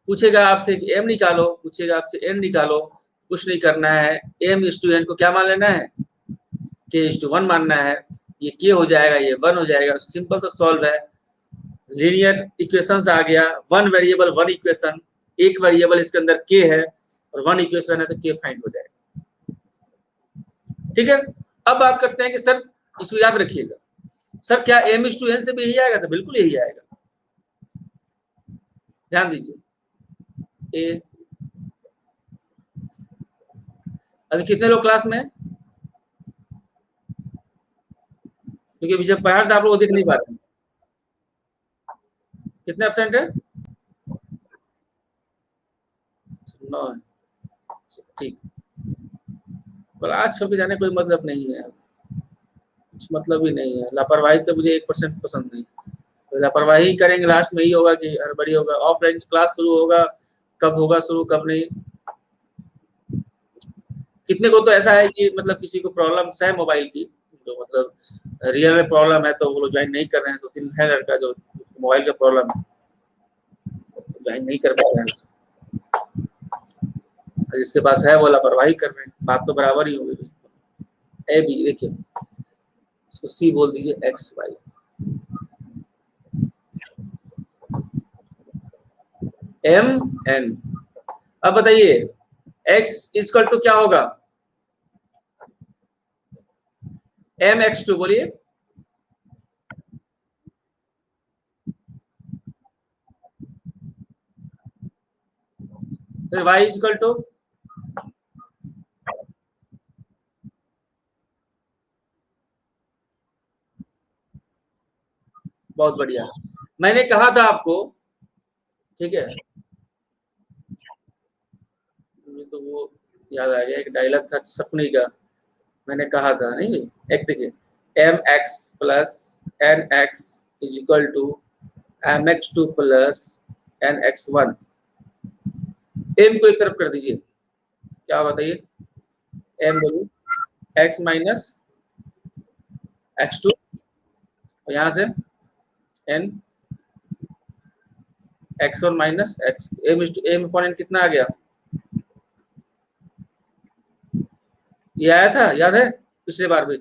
पूछेगा आपसे कि एम निकालो, पूछेगा आपसे एन निकालो, कुछ नहीं करना है, एम इज टू एन को क्या मान लेना है, के इज टू वन मानना है, ये के हो जाएगा, ये वन हो जाएगा, सिंपल सा सॉल्व है। लीनियर इक्वेशन आ गया, वन वेरिएबल वन इक्वेशन, एक वेरिएबल इसके अंदर के है और वन इक्वेशन है, तो के फाइंड हो जाएगा, ठीक है। अब बात करते हैं कि सर इसको याद रखिएगा, सर क्या एम इज टू एन से भी यही आएगा, तो बिल्कुल यही आएगा, ध्यान दीजिए। ए, अभी कितने लोग क्लास में, क्योंकि अभी जब पढ़ा था आप लोग देख नहीं पा रहे, कितने एब्सेंट है, 9 है, ठीक। क्लास छोड़ के जाने कोई मतलब नहीं है, कुछ मतलब ही नहीं है, लापरवाही तो मुझे 1% पसंद नहीं। तो लापरवाही करेंगे लास्ट में ही होगा कि हड़बड़ी होगा, ऑफलाइन क्लास शुरू होगा, कब होगा शुरू कब नहीं। कितने को तो ऐसा है कि मतलब किसी को प्रॉब्लम है मोबाइल की, जो मतलब रियल में प्रॉब्लम है, तो वो लोग ज्वाइन नहीं कर रहे हैं। 2-3 है लड़का जो मोबाइल का प्रॉब्लम है, ज्वाइन नहीं कर पा रहे हैं, जिसके पास है वो लापरवाही कर रहे हैं, बात तो बराबर ही होगी। ए बी देखिए, इसको सी बोल दीजिए, एक्स वाई, एम एन। अब बताइए एक्स इक्वल टू क्या होगा, एम एक्स टू, बोलिए, फिर वाई इक्वल टू, बहुत बढ़िया, मैंने कहा था आपको, ठीक है, मुझे तो वो याद आ गया, एक डायलॉग था सपनी का, मैंने कहा था नहीं, एक देखिए, m x plus n x is equal to m x two plus n x one. M को एक तरफ कर दीजिए, क्या बताइए, एम बोलिए एक्स माइनस एक्स टू, और यहाँ से n x one minus x, m upon n कितना आ गया, ये आया था, याद है पिछले बार भी,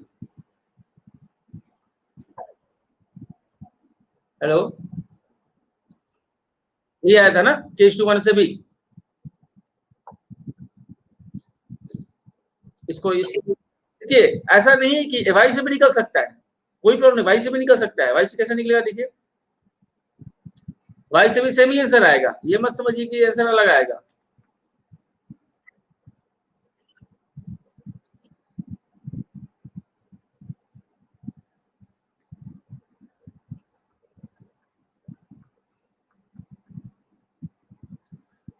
हेलो, ये आया था ना के टू वन से भी, इसको देखिए, ऐसा नहीं है कि वाई से भी निकल सकता है, कोई प्रॉब्लम नहीं, वाई से भी निकल सकता है, वाई से कैसे निकलेगा देखिए, वाई से भी सेम ही आंसर आएगा, ये मत समझिए कि आंसर अलग आएगा।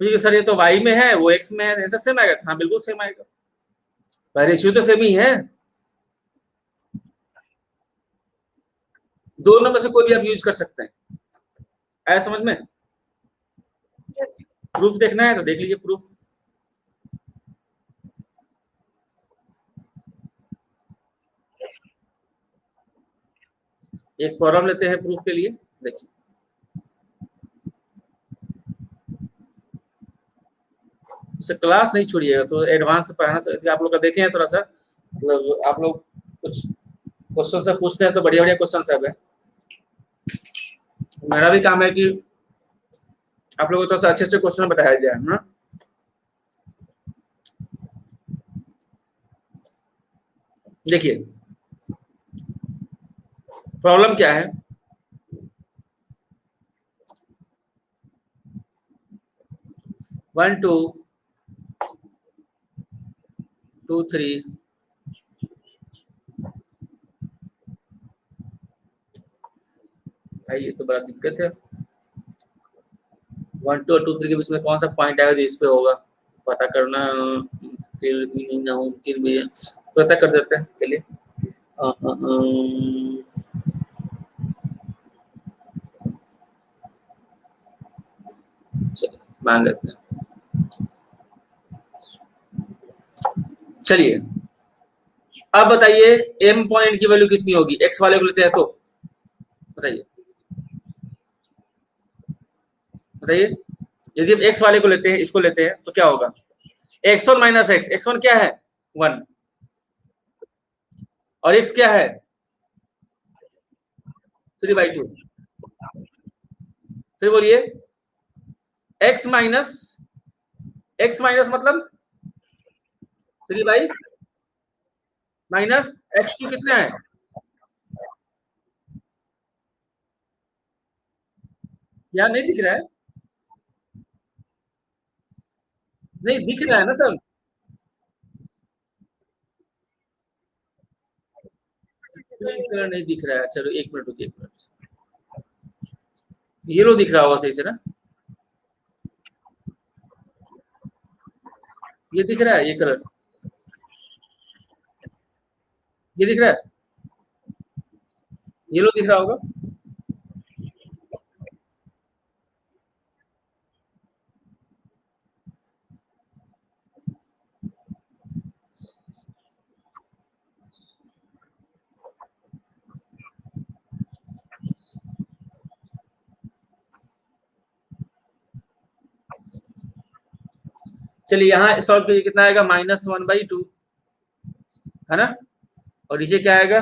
तो सर ये तो वाई में है, वो एक्स में है, आंसर सेम आएगा। हाँ बिल्कुल सेम आएगा, रेशियो तो सेम ही है। दोनों में से कोई भी आप यूज कर सकते हैं। आया समझ में? प्रूफ देखना है तो देख लीजिए प्रूफ। एक प्रॉब्लम लेते हैं प्रूफ के लिए, देखिए। इससे क्लास नहीं छोड़िएगा, तो एडवांस से पढ़ाना चाहिए। आप लोग का देखे हैं थोड़ा सा, मतलब आप लोग कुछ क्वेश्चन सब पूछते हैं तो बढ़िया बढ़िया क्वेश्चन सब है। मेरा भी काम है कि आप लोगों को थोड़ा सा अच्छे अच्छे क्वेश्चन बताया जाए ना। देखिए प्रॉब्लम क्या है, 1 2 2 3 भाई, ये तो बड़ा दिक्कत है। 1 2 और 2 3 के बीच में कौन सा पॉइंट आएगा जो इस पे होगा, पता करना मुश्किल भी नामुमकिन भी है, पता कर देते हैं चलिए। चलिए मान लेते हैं। चलिए अब बताइए एम पॉइंट की वैल्यू कितनी होगी, एक्स वाले को लेते हैं तो बताइए, बताइए। यदि हम एक्स वाले को लेते हैं, इसको लेते हैं तो क्या होगा, x1 माइनस एक्स, x1 क्या है 1, और x क्या है 3/2। फिर बोलिए x माइनस, x माइनस मतलब 3 माइनस x2 कितना है, यहाँ नहीं दिख रहा है, नहीं दिख रहा है ना सर, नहीं दिख रहा है। चलो एक मिनट रुकिए, एक मिनट, ये लो दिख रहा होगा सही से ना, ये दिख रहा है, ये कलर, ये दिख रहा है, ये लो दिख रहा होगा। चलिए यहाँ सॉल्व कीजिए, कितना आएगा -1/2 है ना, और नीचे क्या आएगा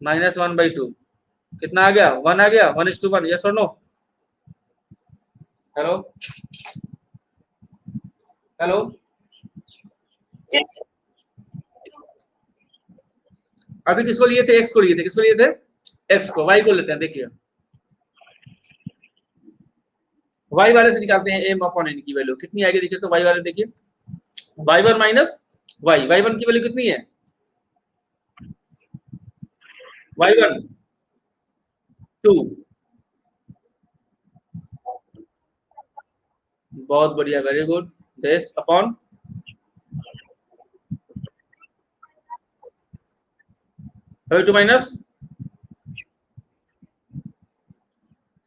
-1/2, कितना आ गया 1 आ गया, 1:1, यस और नो। हेलो हेलो, अभी किसको लिए थे, एक्स को लिए थे, किसको लिए थे, एक्स को, वाई को लेते हैं। देखिए वाई वाले से निकालते हैं एम अपॉन एन की वैल्यू कितनी आएगी, देखिए तो वाई वाले देखिए, y1 माइनस वाई, y1 की वैल्यू कितनी है, y1 2, बहुत बढ़िया, वेरी गुड, देश अपॉन 2 माइनस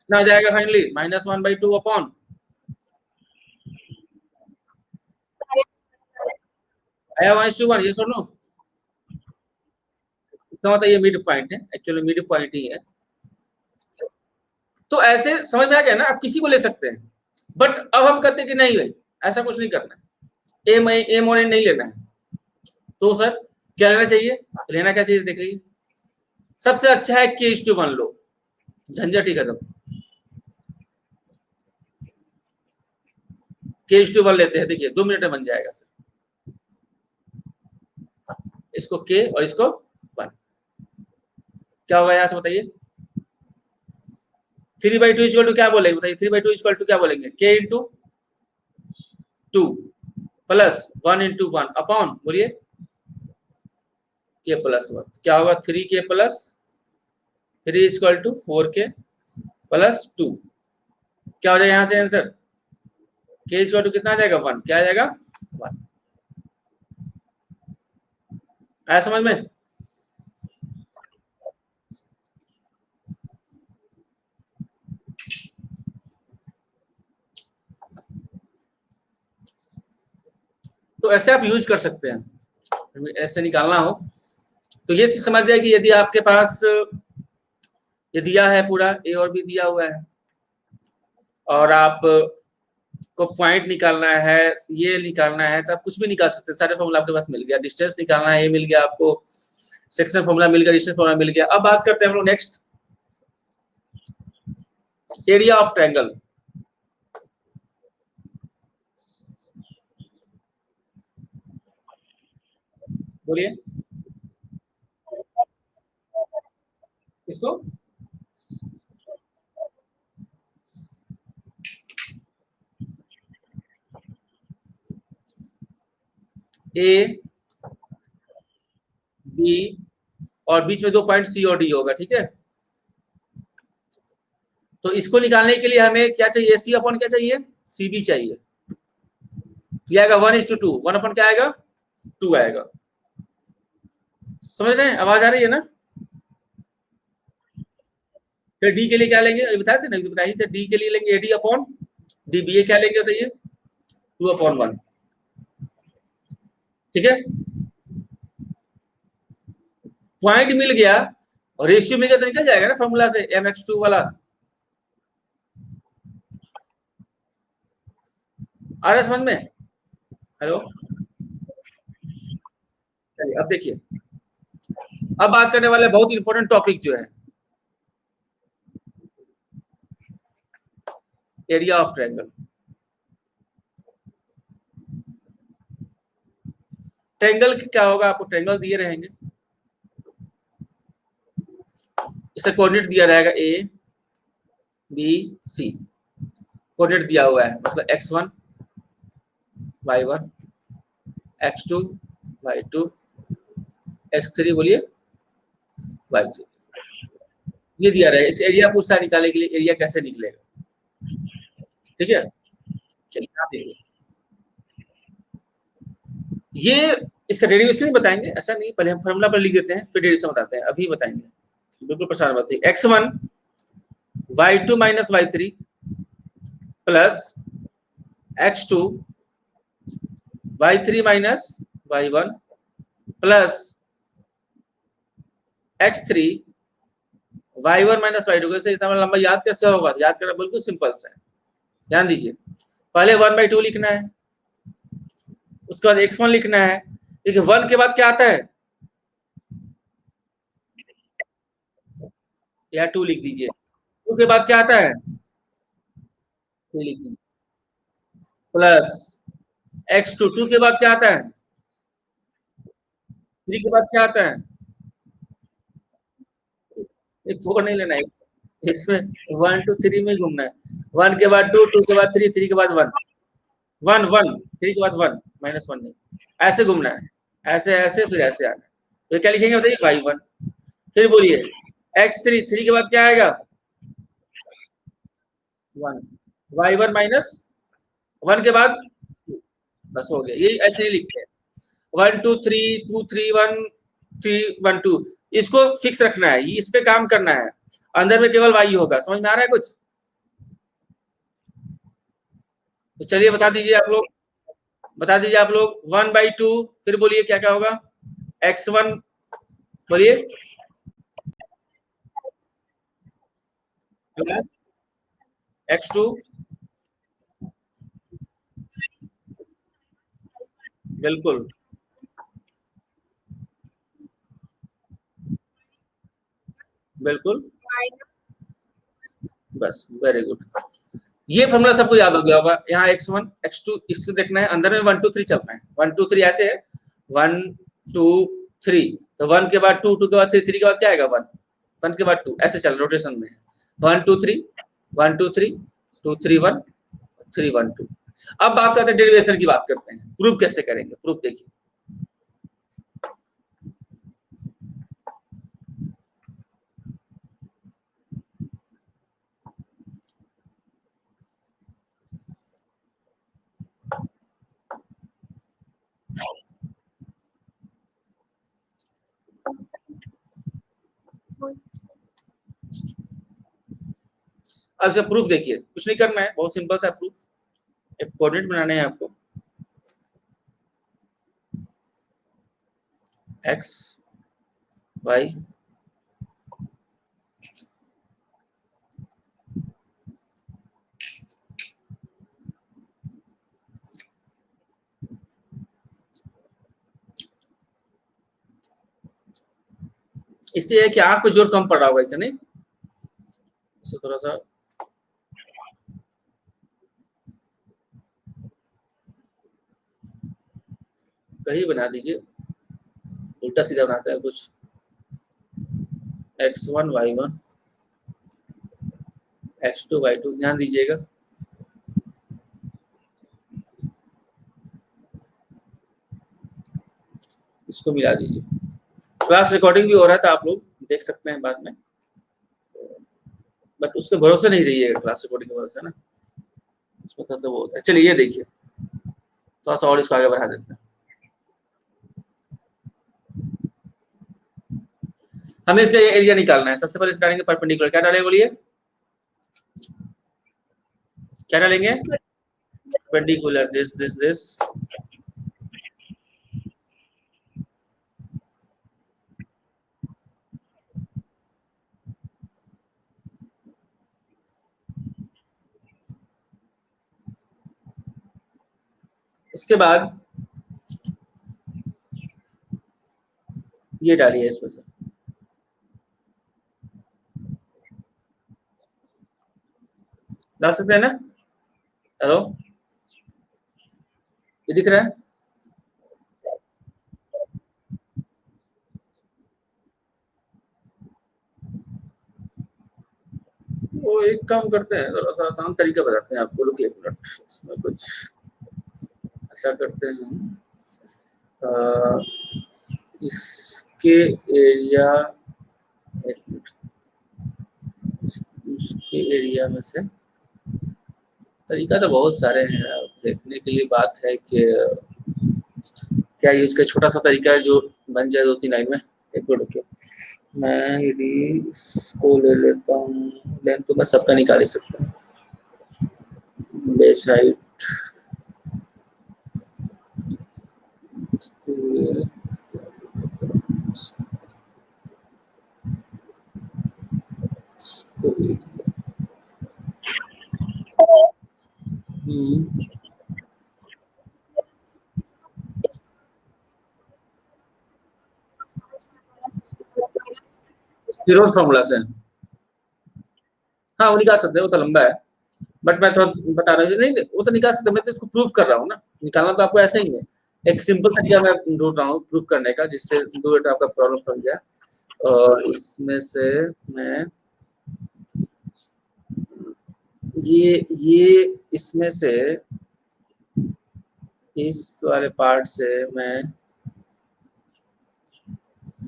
कितना आ जाएगा फाइनली, -1/2 अपॉन, आया 1:1, ये सुनो, इसका मतलब ये मिड पॉइंट है, एक्चुअली मिड पॉइंट ही है। तो ऐसे समझ में आ गया ना, आप किसी को ले सकते हैं, बट अब हम कहते हैं कि नहीं भाई ऐसा कुछ नहीं करना है, एम और एन नहीं लेना है, तो सर क्या लेना चाहिए, लेना क्या चाहिए देख लीजिए, सबसे अच्छा है k:1 लो, झंझट ही खत्म, k:1 लेते हैं, देखिए 2 मिनट में बन जाएगा, इसको k और इसको 1, क्या होगा यहाँ से बताइए, 3/2 इक्वल टू क्या बोलेंगे बताइए? 3/2 इक्वल टू क्या बोलेंगे? k into 2 plus 1 into 1 upon बोलिए k प्लस 1। क्या होगा? 3k plus 3 equal to 4k plus 2। क्या हो जाएगा यहाँ से आंसर? k इक्वल टू कितना आ जाएगा? 1। क्या आ जाएगा? 1। आया समझ में? तो ऐसे आप यूज कर सकते हैं। ऐसे निकालना हो तो ये चीज समझ जाए कि यदि आपके पास ये दिया है पूरा ए और बी दिया हुआ है और आप को पॉइंट निकालना है, ये निकालना है, तो आप कुछ भी निकाल सकते हैं। सारे फॉर्मूला आपके पास मिल गया। डिस्टेंस निकालना है, ये मिल गया आपको। सेक्शन फॉर्मूला मिल गया, डिस्टेंस फॉर्मूला मिल गया। अब बात करते हैं हम लोग नेक्स्ट एरिया ऑफ ट्रायंगल। बोलिए इसको। ए बी और बीच में 2 पॉइंट सी और डी होगा, ठीक है। तो इसको निकालने के लिए हमें क्या चाहिए? सी अपॉन क्या चाहिए? सी बी चाहिए। ये आएगा 1:2। 1 अपॉन क्या आएगा? 2 आएगा। समझ रहे हैं? आवाज आ रही है ना? फिर डी के लिए क्या लेंगे? अभी बताए थे ना, बताइए थे। डी के लिए लेंगे एडी अपॉन डी बी। ये क्या लेंगे बताइए? 2/1। ठीक है, पॉइंट मिल गया और रेशियो मिल गया तो निकल जाएगा ना फॉर्मूला से, mx2 वाला। आ रहा है समझ में? हेलो, चलिए अब देखिए। अब बात करने वाले बहुत इंपॉर्टेंट टॉपिक जो है एरिया ऑफ ट्रायंगल। ट्रायंगल क्या होगा? आपको ट्रायंगल दिए रहेंगे, इसका कोऑर्डिनेट दिया रहेगा ए बी सी। कोऑर्डिनेट दिया हुआ है, मतलब x1 y1 x2 y2 x3 बोलिए y3। ये दिया रहेगा। इस एरिया पूछता है निकालने के लिए, एरिया कैसे निकलेगा। ठीक है, चलिए आप देखिए। ये इसका डेरिवेशन नहीं बताएंगे, ऐसा नहीं, पहले हम फॉर्मूला पर लिख देते हैं फिर डेरिवेशन बताते हैं। अभी बताएंगे, बिल्कुल परेशान मत होइए। x1 y2 minus y3 plus x2 y3 minus y1 plus x3 y1 minus y2। कैसे इतना लंबा याद कैसे होगा? याद करना बिल्कुल सिंपल सा है। ध्यान दीजिए, पहले 1/2 लिखना है, उसके बाद x1 लिखना है। देखिए 1 के बाद क्या आता है? या 2 लिख दीजिए। 2 के बाद क्या आता है? 3 लिख दीजिए प्लस x2। 2 के बाद क्या आता है? 3 के बाद क्या आता है? एक 4 नहीं लेना है इसमें, 1 2 3 में घूमना है। 1 के बाद 2, 2 के बाद 3, 3 के बाद 1, 1 1, 3 के बाद 1 -1 नहीं, ऐसे घूमना है। ऐसे ऐसे फिर ऐसे आना है। तो क्या लिखेंगे बताइए? y1। फिर बोलिए x3, 3 के बाद क्या आएगा? 1 y1 माइनस 1 के बाद, बस हो गया। ये ऐसे ही लिखते हैं 1 2 3 2 3 1 3 1 2। इसको फिक्स रखना है, इस पे काम करना है। अंदर में केवल y होगा। समझ में आ रहा है कुछ? तो चलिए बता दीजिए आप लोग, बता दीजिए आप लोग। 1/2 फिर बोलिए क्या क्या होगा? x1 बोलिए x2 बिल्कुल बिल्कुल, बस वेरी गुड। ये फॉर्मूला सबको याद हो गया होगा। यहाँ x1 x2 इससे देखना है, अंदर में 1 2 3 चलना है। 1 2 3 ऐसे है, 1 2 3। तो 1 के बाद 2, 2 के बाद 3, 3 के बाद क्या आएगा? 1, 1 के बाद 2, ऐसे चल रोटेशन में 1 2 3 1 2 3 2 3 1 3 1 2। अब बात करते हैं डेरिवेशन की, बात करते हैं प्रूफ कैसे करेंगे। प्रूफ देखिए, अब इसका प्रूफ देखिए, कुछ नहीं करना है, बहुत सिंपल सा प्रूफ। एक कोऑर्डिनेट बनाने हैं आपको, एक्स वाई इससे है कि आंख पे जोर कम पड़ रहा होगा, इसे नहीं, इसे थोड़ा सा कहीं बना दीजिए, उल्टा सीधा बनाता है कुछ। x1 y1 x2 y2, ध्यान दीजिएगा। इसको मिला दीजिए। क्लास रिकॉर्डिंग भी हो रहा था, आप लोग देख सकते हैं बाद में, बट उसके भरोसे नहीं रहिएगा, क्लास रिकॉर्डिंग के भरोसे ना, उसमें थोड़ा सा वो होता है। चलिए ये देखिए, थोड़ा सा और इसको आगे बढ़ा देते हैं। हमें इसका एरिया निकालना है। सबसे पहले डालेंगे परपेंडिकुलर, क्या डालेंगे बोलिए, क्या डालेंगे, परपेंडिकुलर, दिस दिस दिस। उसके बाद ये डालिए इसमें से, डाल सकते हैं ना, हेलो, ये दिख रहा है। वो एक काम करते हैं, थोड़ा सा आसान तरीका बताते हैं आपको, रुकिए एक मिनट, इसमें कुछ ऐसा करते हैं, इसके एरिया, एक मिनट, इसके एरिया में से, तरीका तो बहुत सारे हैं, अब देखने के लिए बात है कि क्या यूज का छोटा सा तरीका है जो बन जाए 2-3 लाइन में। एक मिनट रुकिए, मैं यदि इसको ले लेता हूँ, लेंथ तो मैं सबका निकाल ही सकता हूँ, बेस हाइट फिरोज फार्मूला से, हाँ वो निकाल सकते हैं, वो तो लंबा है, बट मैं थोड़ा बता रहा हूँ, नहीं वो तो निकाल सकते हैं, मैं तो इसको प्रूव कर रहा हूँ ना, निकालना तो आपको ऐसा ही है। एक सिंपल तरीका मैं ढूंढ रहा हूँ प्रूव करने का, जिससे 2 मिनट आपका प्रॉब्लम समझ जाए। और इसमें से मैं ये इसमें से, इस वाले पार्ट से मैं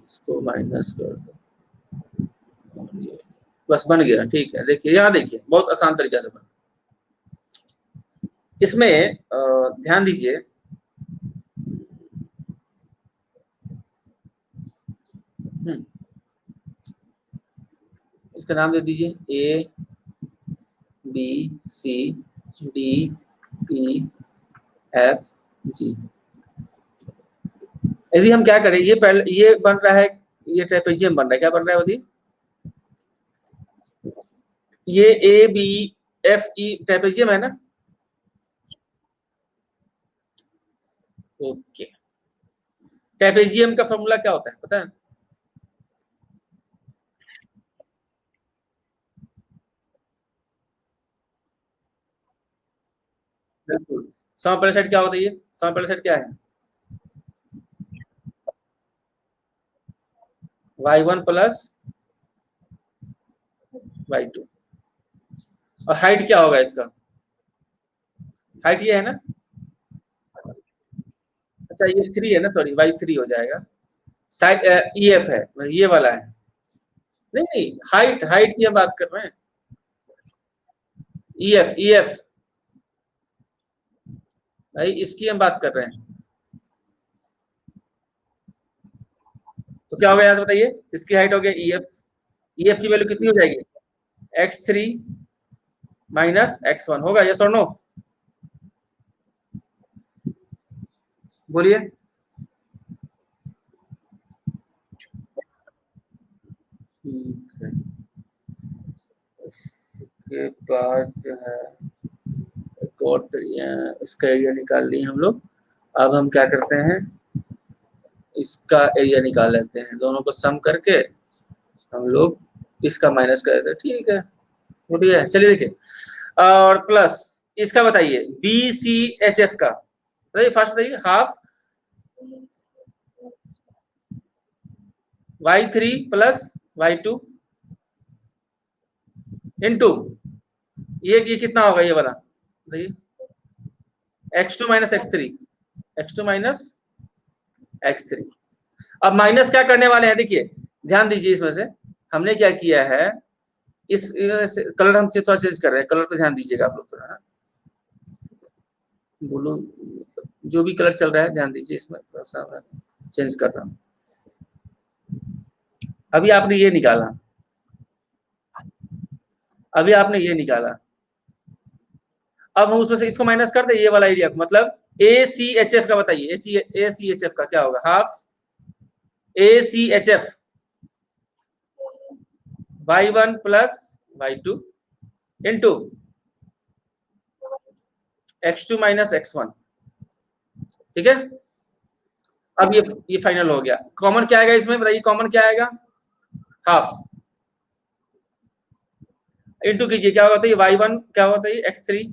इसको माइनस कर दूं, और ये बस बन गया। ठीक है, देखिए यहाँ देखिए, बहुत आसान तरीका से बना। इसमें ध्यान दीजिए, इसका नाम दे दीजिए A B C D E F G. यदि हम क्या करें, ये पहले ये बन रहा है, ये ट्रेपेजियम बन रहा है, क्या बन रहा है यदि, ये A B F E trapezium है ना, ओके। ट्रेपेजियम का फॉर्मूला क्या होता है पता है, बिल्कुल, सम पहले साइड क्या होता है, ये सम पहले साइड क्या है, y1 प्लस y2, और हाइट क्या होगा इसका? हाइट ये है ना, अच्छा ये 3 है ना, सॉरी y3 हो जाएगा। साइड ई एफ है, ये वाला है। नहीं नहीं, हाइट हाइट की हम बात कर रहे हैं। ई एफ भाई, इसकी हम बात कर रहे हैं। तो क्या होगा यहाँ से बताइए, इसकी हाइट हो गया ई एफ। ई एफ की वैल्यू कितनी हो जाएगी? x3 माइनस x1 होगा, यस और नो? बोलिए। ठीक है, उसके बाद जो है एक और इसका एरिया निकाल लिए हम लोग। अब हम क्या करते हैं, इसका एरिया निकाल लेते हैं, दोनों को सम करके हम लोग इसका माइनस कर देते हैं। ठीक है, बढ़िया है। चलिए देखिए, और प्लस इसका बताइए, बी सी एच एफ का बताइए, फर्स्ट बताइए। Half y3 plus y2 into ये कितना होगा ये वाला बताइए, x2 minus x3, x2 minus x3। अब माइनस क्या करने वाले हैं, देखिए ध्यान दीजिए, इसमें से हमने क्या किया है, इस कलर हम थोड़ा चेंज कर रहे हैं, कलर पे ध्यान दीजिएगा आप लोग थोड़ा ना, ब्लू मतलब जो भी कलर चल रहा है ध्यान दीजिए, इसमें थोड़ा सा चेंज कर रहा हूँ। अभी आपने ये निकाला, अभी आपने ये निकाला, अब हम उसमें से इसको माइनस कर दे, ये वाला एरिया को, मतलब ए सी एच एफ का बताइए, ए सी एच एफ का क्या होगा, half A C H F y1 plus y2 into x2 minus x1। ठीक है, अब ये फाइनल हो गया। कॉमन क्या आएगा इसमें बताइए, कॉमन क्या आएगा, हाफ इंटू कीजिए, क्या होता है y1 क्या होता है x3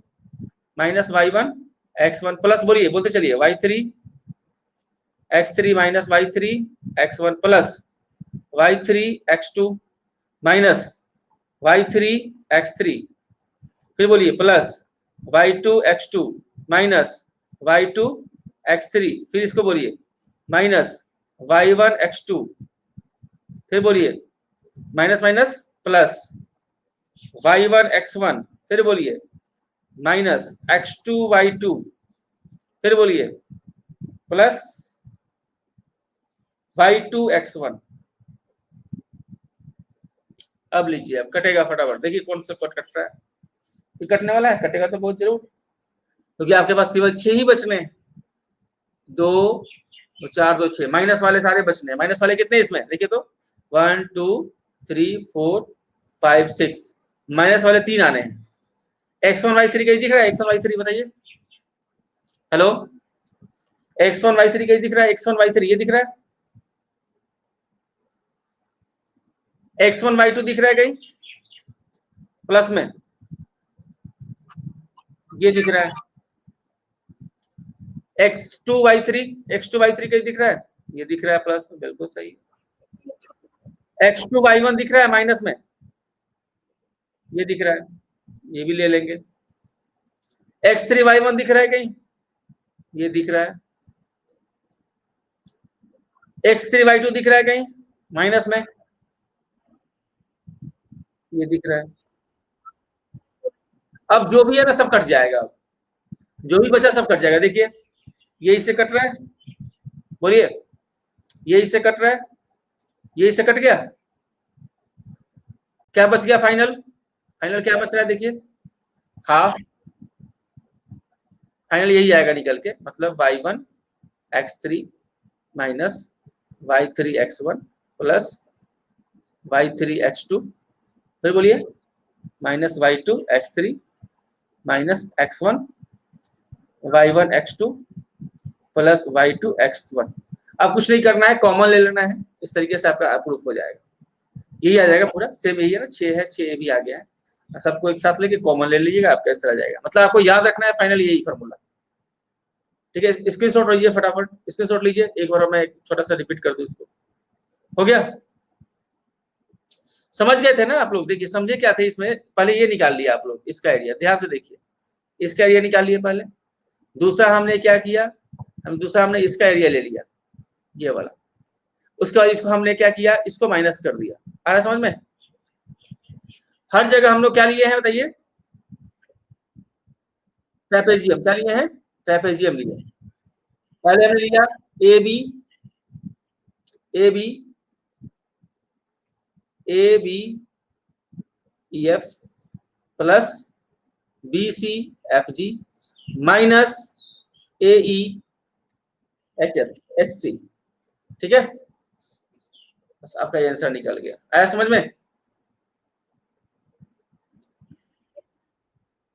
minus y1 x1 plus, बोलिए बोलते चलिए, y3 x3 minus y3 x1 plus y3 x2 minus y3 x3, फिर बोलिए plus y2 x2 minus y2 x3, फिर इसको बोलिए माइनस y1 x2, फिर बोलिए minus minus plus y1 x1, फिर बोलिए माइनस x2 y2, फिर बोलिए प्लस y2 x1। अब लीजिए, अब कटेगा फटाफट, देखिए कौन सा कट कट रहा है, ये कटने वाला है, कटेगा तो बहुत जरूर, क्योंकि आपके पास केवल 6 ही बचने, 2 4 2 6, माइनस वाले सारे बचने, माइनस वाले कितने इसमें देखिए तो 1 2 3 4 5 6, माइनस वाले 3 आने हैं। x1 y3 कहीं दिख रहा है, x1 y3 बताइए, हेलो, x1 y3 कहीं दिख रहा है, x1 y3 ये दिख रहा है, x1 y2 दिख रहा है कहीं प्लस में, ये दिख रहा है, x2 y3 कहीं दिख रहा है, ये दिख रहा है प्लस में, बिल्कुल सही। x2 y1 दिख रहा है माइनस में, ये दिख रहा है, ये भी ले लेंगे। x3 y1 दिख रहा है कहीं, ये दिख रहा है। x3 y2 दिख रहा है कहीं माइनस में, ये दिख रहा है। अब जो भी है ना सब कट जाएगा, जो भी बचा सब कट जाएगा, देखिए ये इससे कट रहा है, बोलिए ये इससे कट रहा है, ये इससे कट गया, क्या बच गया फाइनल, फाइनल क्या बच रहा है देखिए, हाफ, फाइनल यही आएगा निकल के, मतलब y1 x3 minus y3 x1 plus y3 x2, फिर बोलिए minus y2 x3 minus x1 y1 x2 plus y2 x1। अब कुछ नहीं करना है, कॉमन ले लेना है, इस तरीके से आपका प्रूफ हो जाएगा, यही आ जाएगा पूरा, सेम यही है ना, 6 है, 6 भी आ गया है, सबको एक साथ लेके कॉमन ले लीजिएगा, आपका ऐसा आ जाएगा, मतलब आपको याद रखना है फाइनल यही फॉर्मूला। ठीक है, स्क्रीनशॉट लीजिए फटाफट, स्क्रीनशॉट लीजिए, एक बार मैं छोटा सा रिपीट कर दूं इसको, हो गया। समझ गए थे ना आप लोग? देखिए समझे क्या थे इसमें, पहले ये निकाल लिया आप लोग, इसका एरिया ध्यान से देखिए, इसका एरिया निकाल लिया पहले। दूसरा हमने क्या किया, दूसरा हमने इसका एरिया ले लिया, ये वाला। उसके बाद इसको हमने क्या किया, इसको माइनस कर दिया। आ रहा समझ में? हर जगह हम लोग क्या लिए हैं बताइए? ट्रेपेजियम। क्या लिए हैं? ट्रेपेजियम लिए। पहले हमने लिया A B, A B, A B F plus B C F G minus A E H F H C. ठीक है, बस आपका आंसर निकल गया। आया समझ में?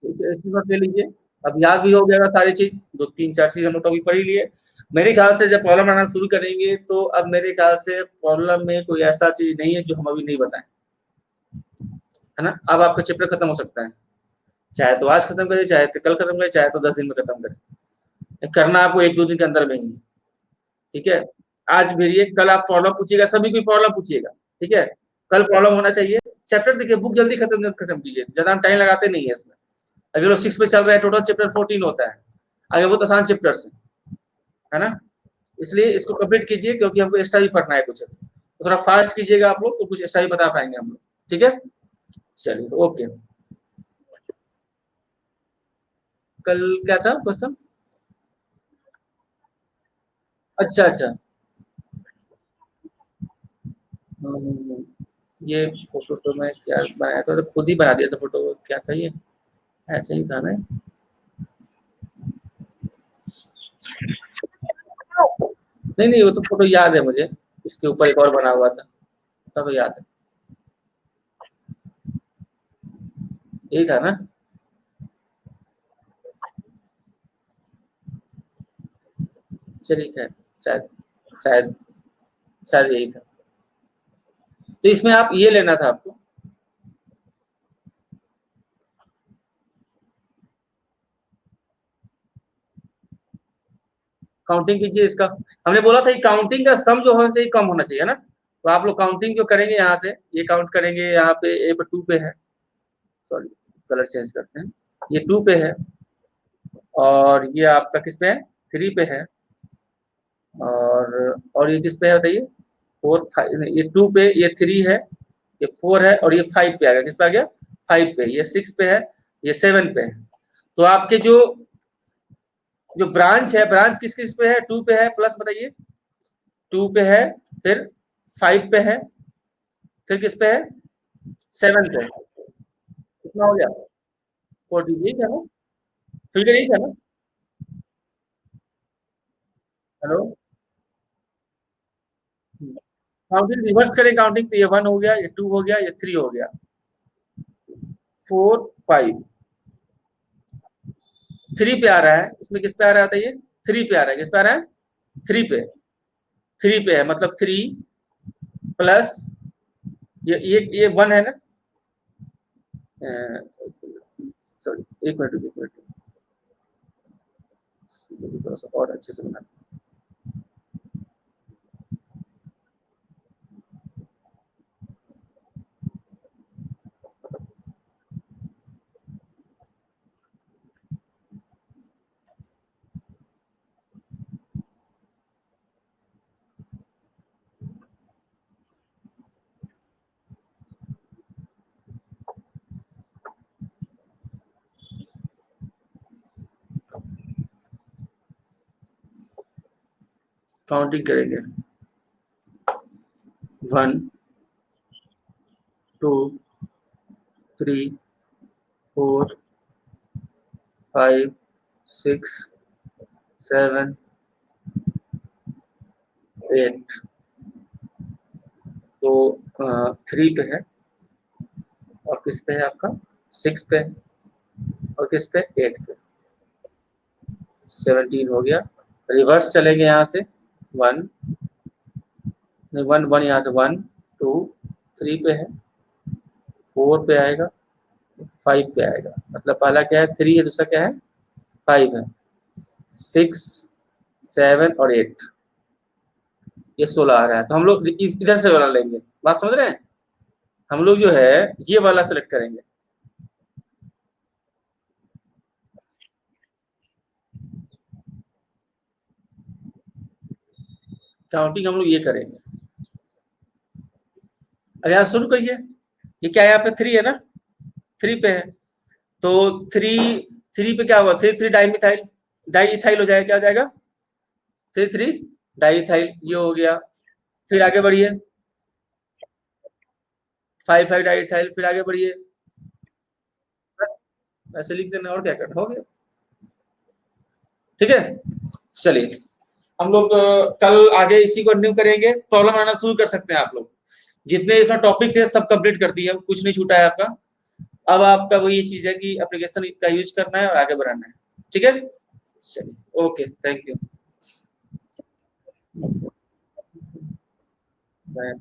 इसी बात ले लीजिए, अब याद भी हो गया सारी चीज, दो तीन चार चीज हम लोग तो अभी पढ़ ही लिए। मेरे ख्याल से जब प्रॉब्लम आना शुरू करेंगे तो अब मेरे ख्याल से प्रॉब्लम में कोई ऐसा चीज नहीं है जो हम अभी नहीं बताएं, है ना? अब आपका चैप्टर खत्म हो सकता है, चाहे तो आज खत्म करें, चाहे तो कल खत्म करें, चाहे तो 10 दिन में खत्म करें। करना आपको 1-2 दिन के अंदर में ही है। ठीक है, आज भेजिए, कल आप प्रॉब्लम पूछिएगा, सभी कोई प्रॉब्लम पूछिएगा। ठीक है, कल प्रॉब्लम होना चाहिए। चैप्टर देखिए, बुक जल्दी खत्म खत्म कीजिए, ज्यादा हम टाइम लगाते नहीं है इसमें। अभी लोग 6 पे चल रहे हैं, टोटल चैप्टर 14 होता है, आगे बहुत आसान चैप्टर्स है ना? इसलिए इसको कंप्लीट कीजिए, क्योंकि हमको एक्स्ट्रा भी पढ़ना है कुछ, तो थोड़ा फास्ट कीजिएगा आप लोग, तो कुछ एक्स्ट्रा भी बता पाएंगे हम लोग। ठीक है, चलिए ओके। कल क्या था क्वेश्चन? अच्छा अच्छा, ये फोटो तो मैं क्या बनाया था, तो खुद ही बना दिया था फोटो, क्या था ये? ऐसे ही था ना? नहीं नहीं, वो तो फोटो याद है मुझे, इसके ऊपर एक और बना हुआ था, तो याद है, यही था ना? चलिए खैर, शायद शायद शायद यही था। तो इसमें आप ये लेना था आपको, काउंटिंग कीजिए इसका। हमने बोला था कि काउंटिंग का सम जो होना चाहिए कम होना चाहिए, है ना? तो आप लोग काउंटिंग जो करेंगे यहाँ से, ये काउंट करेंगे, यहाँ पे ए पर 2 पे है, सॉरी कलर चेंज करते हैं, ये 2 पे है, और ये आपका किस पे है? 3 पे है, और ये किस पे है बताइए? 4 5, ये 2 पे, ये 3 है, ये 4 है, और ये 5 पे आ गया। किस पे आ गया? 5 पे। ये 6 पे है, ये 7 पे है। तो आपके जो जो ब्रांच है, ब्रांच किस किस पे है? 2 पे है, प्लस बताइए, 2 पे है, फिर 5 पे है, फिर किस पे है? 7 पे है। कितना हो गया? 40। यही था ना? फिगर यही था ना? हेलो, काउंटिंग रिवर्स करें, काउंटिंग, तो ये 1 हो गया, ये 2 हो गया, ये 3 हो गया, 4 5। 3 पे आ रहा है, इसमें किस पे आ रहा है बताइए? 3 पे आ रहा है। किस पे आ रहा है? 3 पे। 3 पे है, मतलब 3 प्लस ये 1 है ना? सॉरी, एक मिनट रुकिए, एक मिनट, थोड़ा सा और अच्छे से बना। काउंटिंग करेंगे, 1 2 3 4 5 6 7 8। तो 3 पे है, और किस पे है आपका? 6 पे है, और किस पे? 8 पे। 17 हो गया। रिवर्स चलेंगे यहाँ से, 1 नहीं, 1 1 यहाँ से 1 2 3 पे है, 4 पे आएगा, 5 पे आएगा। मतलब पहला क्या है? 3 है, दूसरा क्या है? 5 है। 6 7 और 8, ये 16 आ रहा है। तो हम लोग इधर से बना लेंगे, बात समझ रहे हैं? हम लोग जो है ये वाला सेलेक्ट करेंगे। काउंटिंग हम लोग ये करेंगे। अब यहाँ शुरू करिए, ये क्या है यहाँ पे 3 है ना, 3 पे है, तो 3 पे क्या होगा, 3 डाइमिथाइल डाइइथाइल हो जाएगा, क्या हो जाएगा 3 डाइइथाइल, ये हो गया। फिर आगे बढ़िए, 5 डाइइथाइल, फिर आगे बढ़िए, बस ऐसे लिख देना, और क्या करना, हो गया। ठीक है, चलिए हम लोग कल आगे इसी को कंटिन्यू करेंगे। प्रॉब्लम आना शुरू कर सकते हैं आप लोग, जितने इसमें टॉपिक थे सब कंप्लीट कर दिए, कुछ नहीं छूटा है आपका। अब आपका वो ये चीज है कि एप्लीकेशन का यूज करना है और आगे बढ़ाना है। ठीक है, चलिए, ओके, थैंक यू, बाय।